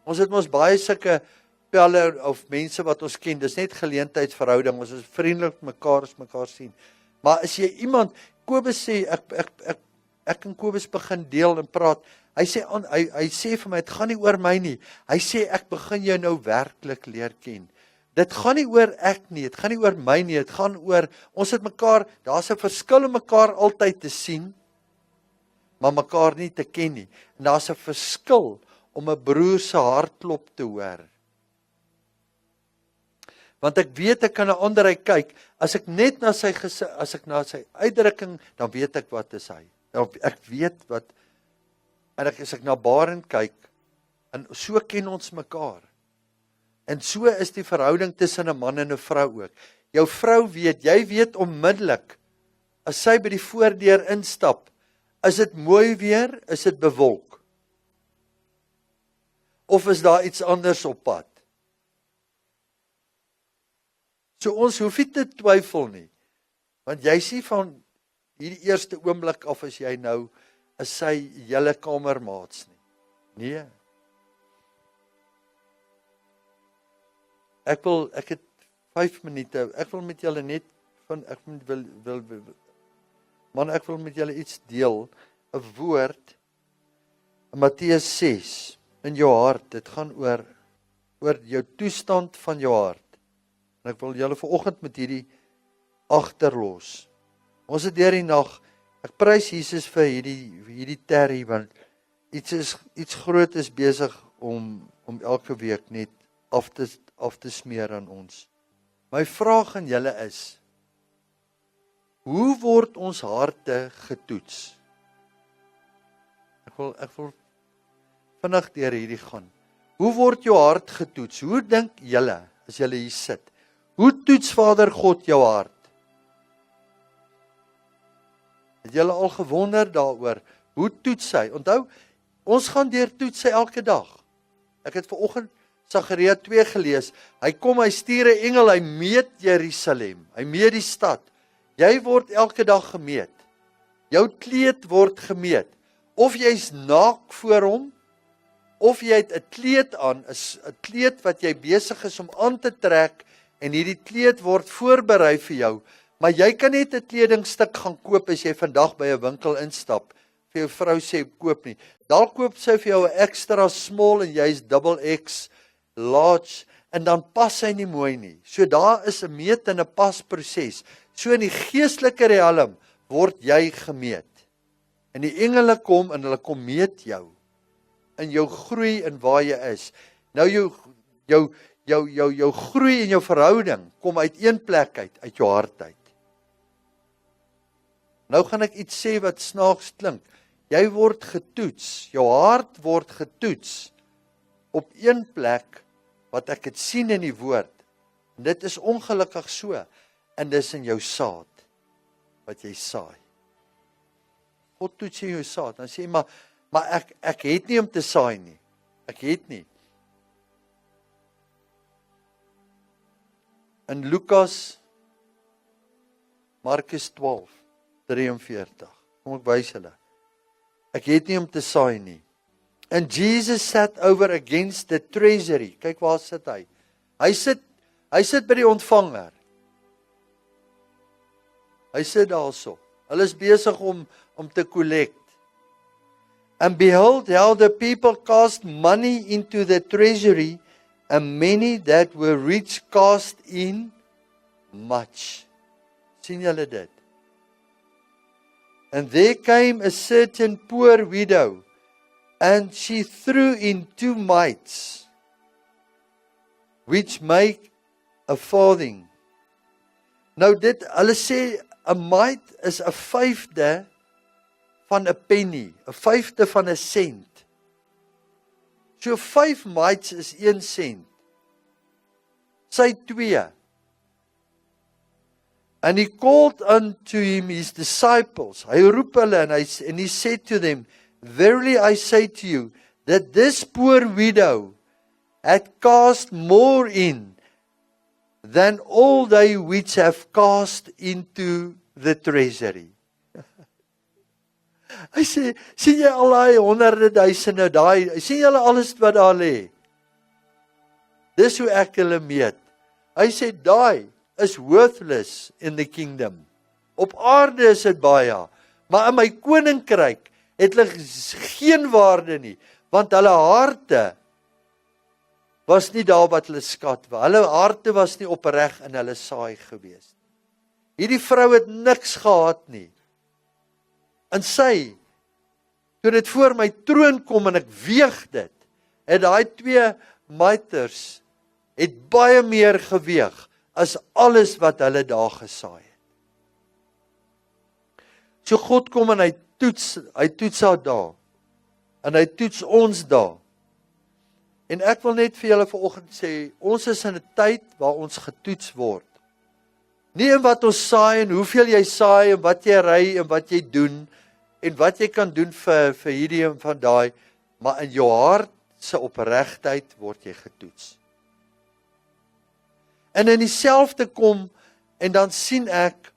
Ons het mos baie sulke pelle of mense wat ons ken, dis net geleentheidsverhouding. Ons is vriendelik met mekaar as mekaar sien. Maar as jy iemand, Kobus sê, ek en Kobus begin deel en praat, hy sê vir my, het gaan nie oor my nie, hy sê, ek begin jou nou werklik leer ken. Dit gaan nie oor ek nie, het gaan nie oor my nie, het gaan oor, ons het mekaar, daar's 'n verskil om mekaar altyd te sien, maar mekaar nie te ken nie. En daar's 'n verskil om 'n broer se hartklop te hoor. Want ek weet ek kan na ander hy kyk, as ek net na sy uitdrukking, dan weet ek wat is hy. Ek weet wat, en as ek na Barend kyk, en so ken ons mekaar. En so is die verhouding tussen 'n man en 'n vrou ook. Jou vrou weet, jy weet onmiddellik, as sy by die voordeur instap, is dit mooi weer, is dit bewolk? Of is daar iets anders op pad? So ons hoef nie te twyfel nie, want jy sien van hierdie eerste oomblik af as jy nou, is sy julle kamermaats nie. Nee. Ek het 5 minute, ek wil met julle net, ek wil met julle iets deel, 'n woord, in Matteus 6, in jou hart, dit gaan oor jou toestand van jou hart. En ek wil julle vanoggend met hierdie agterlos. Ons het deur die nag, ek prys Jesus vir hierdie terrie, want iets groot is besig om elke week net af te smeer aan ons. My vraag aan julle is, hoe word ons harte getoets? Ek wil vinnig deur hierdie gaan. Hoe word jou hart getoets? Hoe dink julle, as julle hier sit? Hoe toets Vader God jou hart? Het julle al gewonder daaroor? Hoe toets hy? Onthou, ons gaan deur toets hy elke dag. Ek het vanoggend Sagaria 2 gelees. Hy kom, hy stuur 'n engel, hy meet Jerusalem. Hy meet die stad. Jy word elke dag gemeet. Jou kleed word gemeet. Of jy's naak voor hom, of jy het 'n kleed aan, 'n kleed wat jy besig is om aan te trek, en hierdie kleed word voorberei vir jou, maar jy kan net 'n kledingstuk gaan koop as jy vandag by 'n winkel instap, vir jou vrou sê koop nie. Dalk koop sy vir jou 'n extra small en jy's XXL, large, en dan pas hy nie mooi nie. So daar is 'n meet en 'n pasproses. So in die geestelike riem word jy gemeet. En die engele kom en hulle kom meet jou, in jou groei en waar jy is. Nou jou groei en jou verhouding kom uit een plek uit jou hart uit. Nou gaan ek iets sê wat snaaks klink. Jy word getoets, jou hart word getoets op een plek wat ek het sien in die woord. En dit is ongelukkig so, en dis in jou saad wat jy saai. God toets jou saad. Dan sê jy, maar ek het nie om te saai nie. Ek het nie. In Lukas, Markus 12, 43. Kom ek wys julle. Ek het nie om te saai nie. And Jesus sat over against the treasury. Kyk waar sit hy. Hy sit by die ontvanger. Hy sit daarso. Hulle is besig om te collect. And behold, how the people cast money into the treasury, and many that were rich cast in much. Sien julle dit? And there came a certain poor widow, and she threw in 2 mites, which make a farthing. Nou dit, hulle sê, 'n mite is 'n 1/5 van 'n penny, 'n 1/5 van 'n sent. So 5 mites is 1 sent. Sy 2. And he called unto him his disciples. Hy roep hulle and he said to them, Verily I say to you, that this poor widow had cast more in than all they which have cast into the treasury. Hy sê, sien jy al die honderde duisende, sien julle alles wat daar lê? Dis hoe ek hulle meet. Hy sê, daai is worthless in the kingdom. Op aarde is dit baie, maar in my koninkryk het hulle geen waarde nie, want hulle harte was nie daar wat hulle skat was. Hulle harte was nie opreg in hulle saai gewees. Hierdie vrou het niks gehad nie. En sy, toe dit voor my troon kom en ek weeg dit, het daai 2 miters het baie meer geweeg as alles wat hulle daar gesaai het. So God kom en hy toets haar daar, en hy toets ons daar. En ek wil net vir julle vanoggend sê, ons is in 'n tyd waar ons getoets word. Nie in wat ons saai en hoeveel jy saai en wat jy ry en wat jy doen en wat jy kan doen vir hierdie en van daai, maar in jou hart se opregtheid word jy getoets. En in dieselfde kom en dan sien ek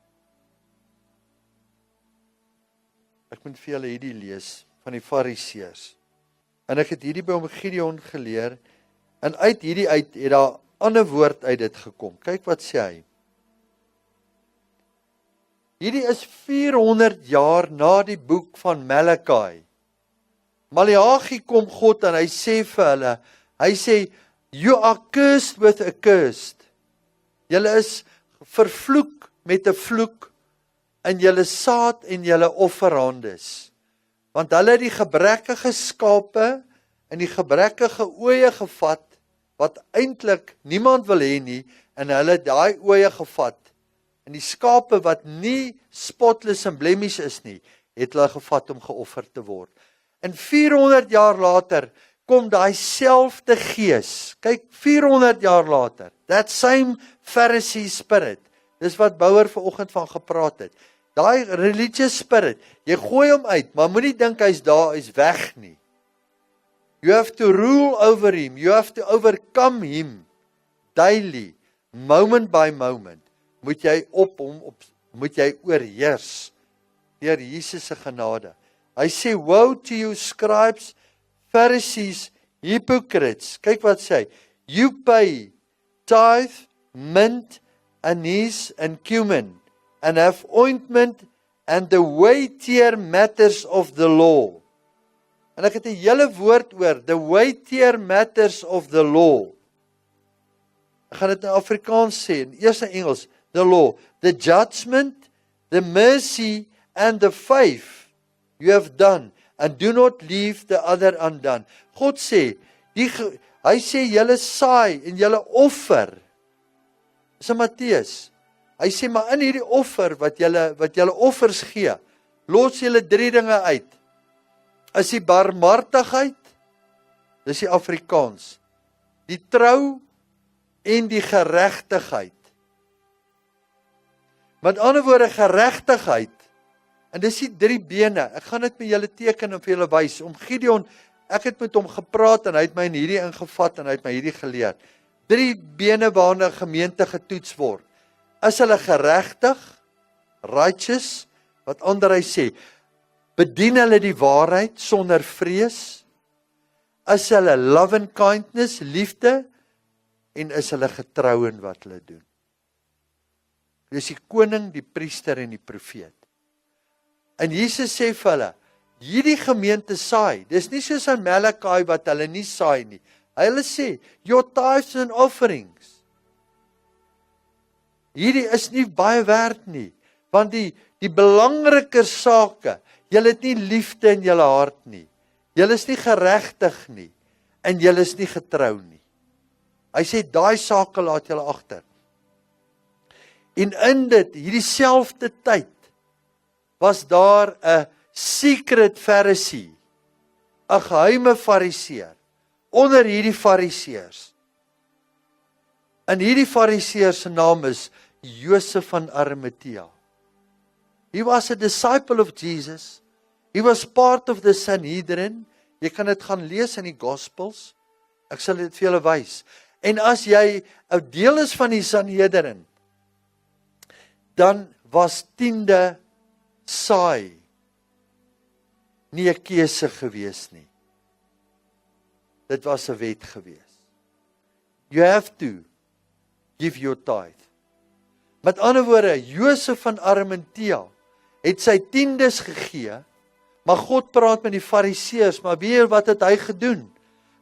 moet vir julle hierdie lees van die Fariseërs. En ek het hierdie by hom Gideon geleer en uit hierdie het daar 'n ander woord uit dit gekom. Kyk wat sê hy. Hierdie is 400 jaar na die boek van Malekai. Maleagi kom God en hy sê vir hulle, hy sê, you are cursed with a curse. Julle is vervloek met 'n vloek in julle saad en julle offerhandes. Want hulle het die gebrekkige skape en die gebrekkige ooe gevat, wat eintlik niemand wil hê nie, en hulle het daai ooe gevat. En die skape wat nie spotless en blemish is nie, het hulle gevat om geoffer te word. En 400 jaar later kom daai selfde gees. Kyk, 400 jaar later. That same Pharisee spirit. Dis wat Bouwer vanoggend van gepraat het. Daai religious spirit, jy gooi hom uit, maar moenie dink hy's daar, hy's weg nie. You have to rule over him. You have to overcome him daily, moment by moment. Moet jy moet jy oorheers deur Jesus se genade. Hy sê, woe to you scribes, Pharisees, hypocrites. Kyk wat sê hy. You pay tithe, mint, anise and cumin, and have ointment and the weightier matters of the law. En ek het 'n hele woord oor, the weightier matters of the law. Ek gaan dit in Afrikaans sê, en eers in Engels, the law, the judgment, the mercy and the faith you have done, and do not leave the other undone. God sê, hy sê julle saai en julle offer. Dis in Matteus. Hy sê, maar in hierdie offer wat julle offers gee, los julle 3 dinge uit. Is die barmhartigheid, dis die Afrikaans, die trou en die geregtigheid. Met ander woorde, geregtigheid, en dis die 3 bene, ek gaan dit met julle teken en vir julle wys, om Gideon, ek het met hom gepraat en hy het my in hierdie ingevat en hy het my hierdie geleer. 3 bene waarna 'n gemeente getoets word. Is hulle geregtig, righteous, Wat Andrei sê, bedien hulle die waarheid sonder vrees, is hulle love and kindness, liefde, en is hulle getrou in wat hulle doen. Dis die koning, die priester en die profeet. En Jesus sê vir hulle, hierdie gemeente saai, dis nie soos in Malachi wat hulle nie saai nie. Hulle sê, your tithes and offerings. Hierdie is nie baie werd nie, want die belangriker sake, julle het nie liefde in julle hart nie, julle is nie geregtig nie, en julle is nie getrou nie. Hy sê, daai sake laat julle agter. En in dit, hierdie selfde tyd, was daar 'n secret Pharisee, 'n geheime fariseer, onder hierdie fariseërs. En hierdie fariseer se naam is Josef van Arimatea. He was a disciple of Jesus. He was part of the Sanhedrin. Jy kan dit gaan lees in die Gospels. Ek sal dit vir julle wys. En as jy 'n deel is van die Sanhedrin, dan was 10de saai nie 'n keuse gewees nie. Dit was 'n wet gewees. You have to give your tithe. Met ander woorde, Josef van Arimatea het sy 10des gegee, maar God praat met die fariseërs, maar weet wat het hy gedoen?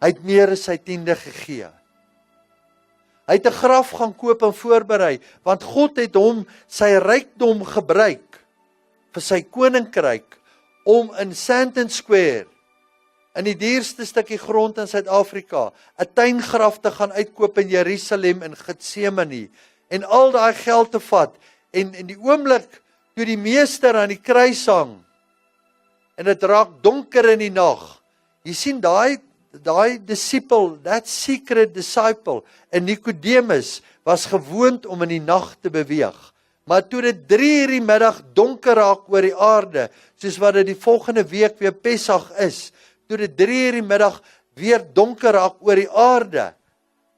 Hy het meer as sy 10de gegee. Hy het 'n graf gaan koop en voorberei, want God het hom sy rykdom gebruik vir sy koninkryk om in Sandton Square, in die duurste stukkie grond in Suid-Afrika, 'n tuingraf te gaan uitkoop in Jerusalem in Getsemane en al daai geld te vat en in die oomblik toe die meester aan die kruis hang en dit raak donker in die nag. Jy sien daai disciple, that secret disciple, en Nicodemus was gewoond om in die nag te beweeg. Maar toe dit 3:00 die middag donker raak oor die aarde, soos wat dit die volgende week weer Pessach is, toe dit 3:00 die middag weer donker raak oor die aarde,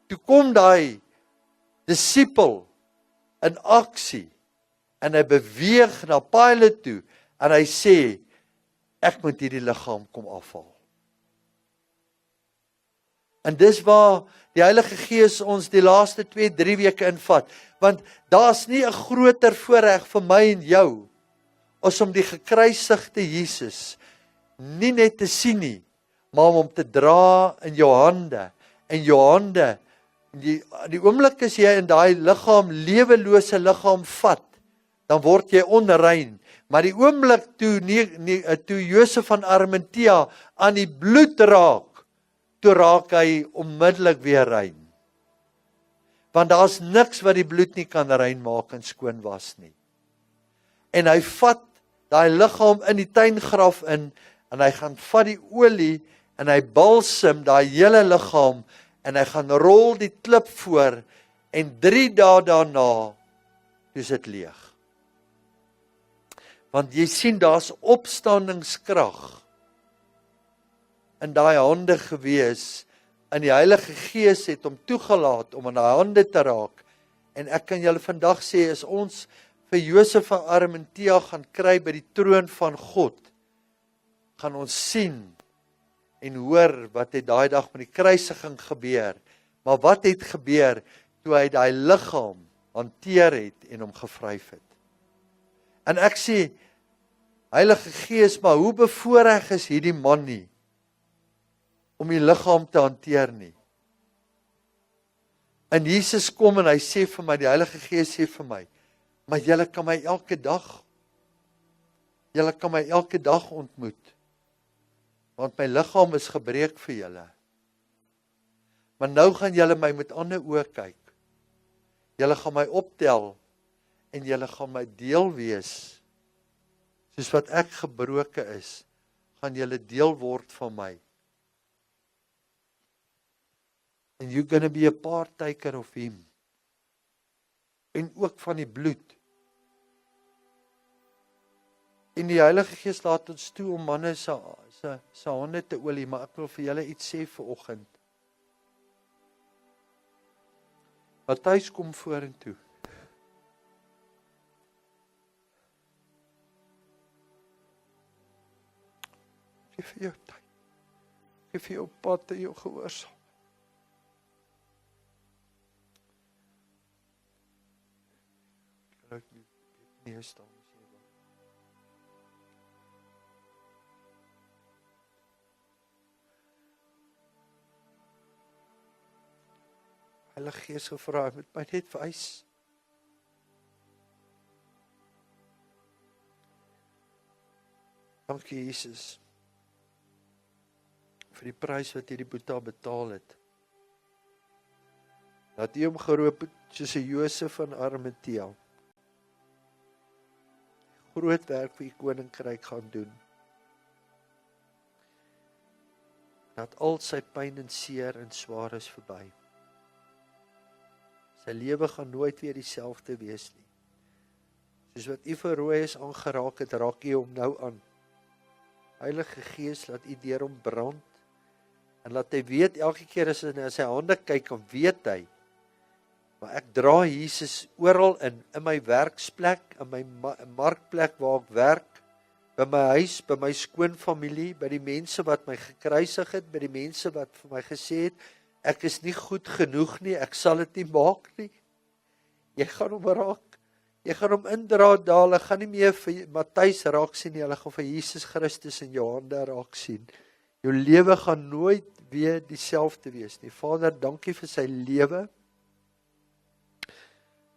toe kom daai disciple in aksie en hy beweeg na Pilate toe en hy sê, ek moet hierdie liggaam kom afhaal. En dis waar die Heilige Gees ons die laaste 2-3 weke invat, want daar's nie 'n groter voorreg vir my en jou as om die gekruisigde Jesus nie net te sien nie, maar om hom te dra in jou hande, die oomblik as jy in daai liggaam, lewelose liggaam vat, dan word jy onrein. Maar die oomblik toe Josef van Arimatea aan die bloed raak, toe raak hy onmiddellik weer rein. Want daar's niks wat die bloed nie kan rein maak en skoon was nie. En hy vat daai liggaam in die tuingraf in, en hy gaan vat die olie, en hy balsem daai hele liggaam, en hy gaan rol die klip voor, en 3 dae daarna, is dit leeg. Want jy sien, daar's opstandingskrag in daai hande gewees, en die Heilige Gees het hom toegelaat om aan daai hande te raak, en ek kan julle vandag sê, as ons vir Josef van Arimatea gaan kry by die troon van God, gaan ons sien en hoor wat het daai dag met die kruisiging gebeur, maar wat het gebeur toe hy daai liggaam hanteer het en hom gevryf het. En ek sê, Heilige Gees, maar hoe bevoorreg is hierdie man nie, om die liggaam te hanteer nie. En Jesus kom en hy sê vir my, die Heilige Gees sê vir my, maar julle kan my elke dag ontmoet, want my liggaam is gebreek vir julle. Maar nou gaan julle my met ander oë kyk. Julle gaan my optel, en julle gaan my deel wees, soos wat ek gebroke is, gaan julle deel word van my. And you're going to be a partaker of him. En ook van die bloed. En die Heilige Gees laat ons toe om manne se hande te olie, maar ek wil vir julle iets sê vanoggend. Matthys kom vorentoe. Gee vir jou tyd. Gee vir jou pad en jou gehoorsaam. Ek nie staan as jy wil. Heilige Gees gevra, met my net wys. Dankie Jesus vir die prys wat hierdie Boeta betaal het. Dat U hom geroep het soos 'n Josef van Arimatea. Groot werk vir U koninkryk gaan doen. Dat al sy pyn en seer en swaar is verby. Sy lewe gaan nooit weer dieselfde wees nie. Soos wat U vir Royes aangeraak het, raak U hom nou aan. Heilige Gees, laat U deur hom brand, en laat hy weet, elke keer as hy na sy hande kyk, dan weet hy, maar ek dra Jesus oral in my werksplek, in my markplek waar ek werk, by my huis, by my skoonfamilie, by die mense wat my gekruisig het, by die mense wat vir my gesê het, ek is nie goed genoeg nie, ek sal dit nie maak nie. Jy gaan hom raak, jy gaan hom indra daar, hulle gaan nie meer vir Matthys raak sien nie, hulle gaan vir Jesus Christus in jou hande raak sien. Jou lewe gaan nooit weer dieselfde wees nie. Vader, dankie vir sy lewe.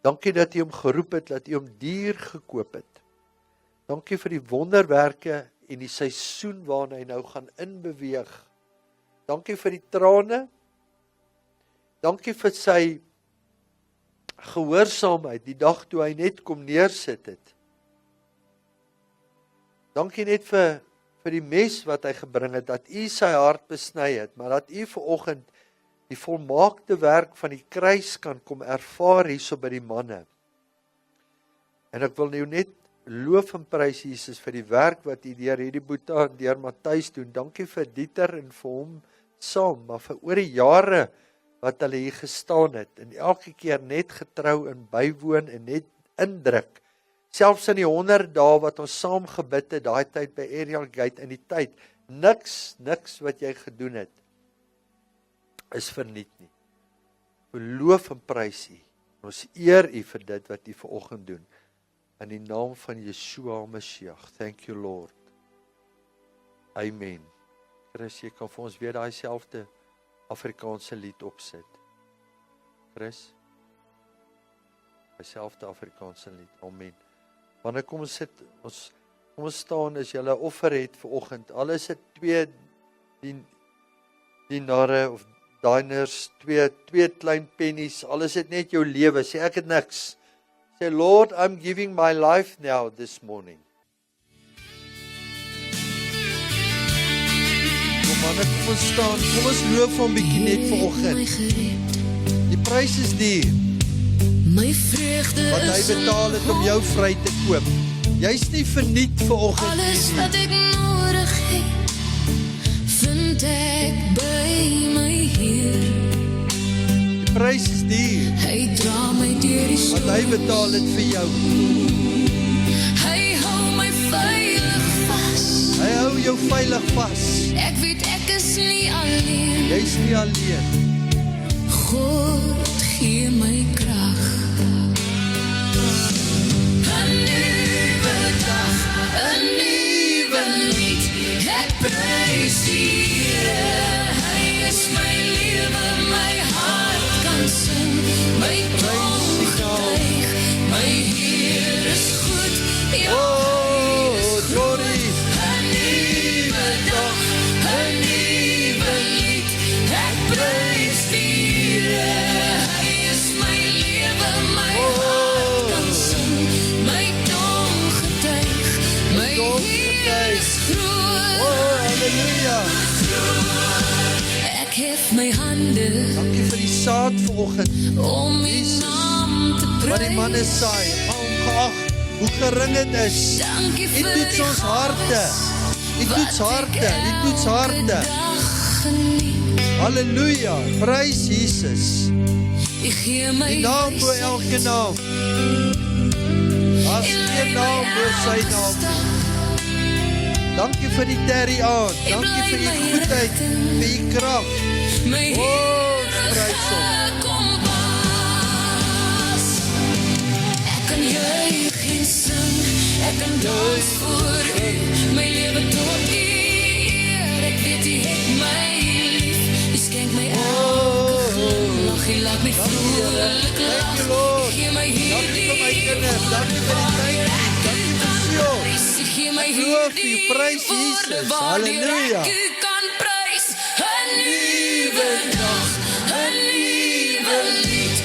Dankie dat U hom geroep het, dat U hom duur gekoop het. Dankie vir die wonderwerke en die seisoen waarin hy nou gaan inbeweeg. Dankie vir die trane. Dankie vir sy gehoorsaamheid, die dag toe hy net kom neersit het. Dankie net vir die mes wat hy gebring het, dat U sy hart besny het, maar dat U vanoggend die volmaakte werk van die kruis kan kom ervaar hierso by die manne. En ek wil nou net loof en prys Jesus vir die werk wat U deur hierdie Boeta en deur Matthys doen. Dankie vir Dieter en vir hom saam, maar vir oor die jare wat hulle hier gestaan het, en elke keer net getrou en bywoon en net indruk. Selfs in die 100 dae wat ons saam gebid het, daai tyd by Ariel Gate, in die tyd, niks wat jy gedoen het, is verniet nie. Beloof en prys U. Ons eer U vir dit wat U vanoggend doen. In die naam van Yeshua Mashiach. Thank you Lord. Amen. Chris, jy kan vir ons weer daai selfde Afrikaanse lied opsit. Chris? Die selfde Afrikaanse lied. Amen. Wanneer kom ons sit, kom ons staan as jy 'n offer het vanoggend. Al is dit 2 dinare of diners, 2 klein pennies, al is dit net jou lewe. Sê ek het niks. Sê Lord, I'm giving my life now this morning. Kom manne, kom ons staan. Kom ons loof hom bietjie net vanoggend. Die prys is duur. My vreugde Wat hy betaal het om jou vry te koop. Jy's nie verniet vanoggend nie. alles wat ek nodig het, vind ek by my Heer. Die prys is duur. Hy dra my deur die Wat hy betaal het vir jou. Hy hou my veilig vas. Hy hou jou veilig vas. Ek weet ek is nie alleen. Jy's nie alleen. God gee my krag. 'n nuwe dag, 'n nuwe lied. Ek prys die Here. Hy is my lewe, my hart kan sing, my tong getuig. My Heer is goed. Ja, Oh, glory. 'n nuwe dag, 'n nuwe lied. Ek prys die Here. Hy is my lewe, my hart kan sing, my tong getuig. My tong Heer is groot. Oh, halleluja. Ek hef my hande Dankie vir die saad vanoggend. om U naam te Wat die prys. manne saai, ongeag hoe gering dit is. Dankie U vir toets die ons harte. U toets harte. U toets harte. Halleluja. Prys Jesus. U gee my Die naam bo elke naam. As geen naam bo sy naam. Dankie vir die terry aan. Dankie vir die goedheid, vir die krag. My prys hom. kompas. Ek kan juig en sing, ek kan dans voor u, my lewe tot u eer. Ek weet u het my lief, u skenk my elke glimlach, u laat my vrolijk lach. Gee my hierdie kinders, dankie vir die tyd, dankie vir Sion. U gee my Geloof u, hierdie prys woorde Jesus, waardeur halleluja. ek u kan prys. 'n nuwe dag, 'n nuwe lied,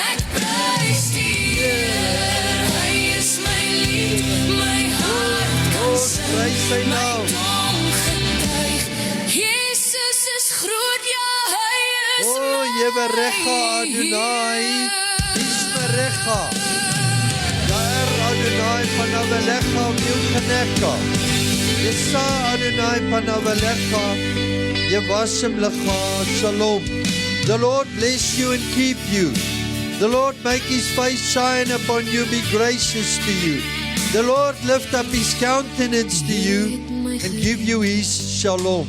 ek prys die Heer. Hy is my lied, my hart kan sing, prys sy my naam. tong getuig. Jesus is groot, ja, hy is Jeberecha Adonai, Ismerecha. Daar Adonai Panavelecha Milchanecha. Yesa Adonai Panavelecha, Yevasim Lecha, Shalom. The Lord bless you and keep you. The Lord make his face shine upon you, be gracious to you. The Lord lift up his countenance to you and give you his shalom.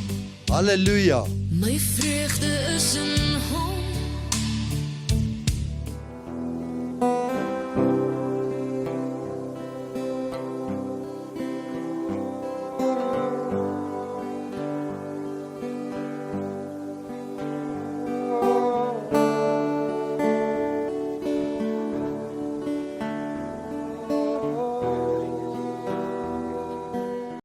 Hallelujah. my vreugde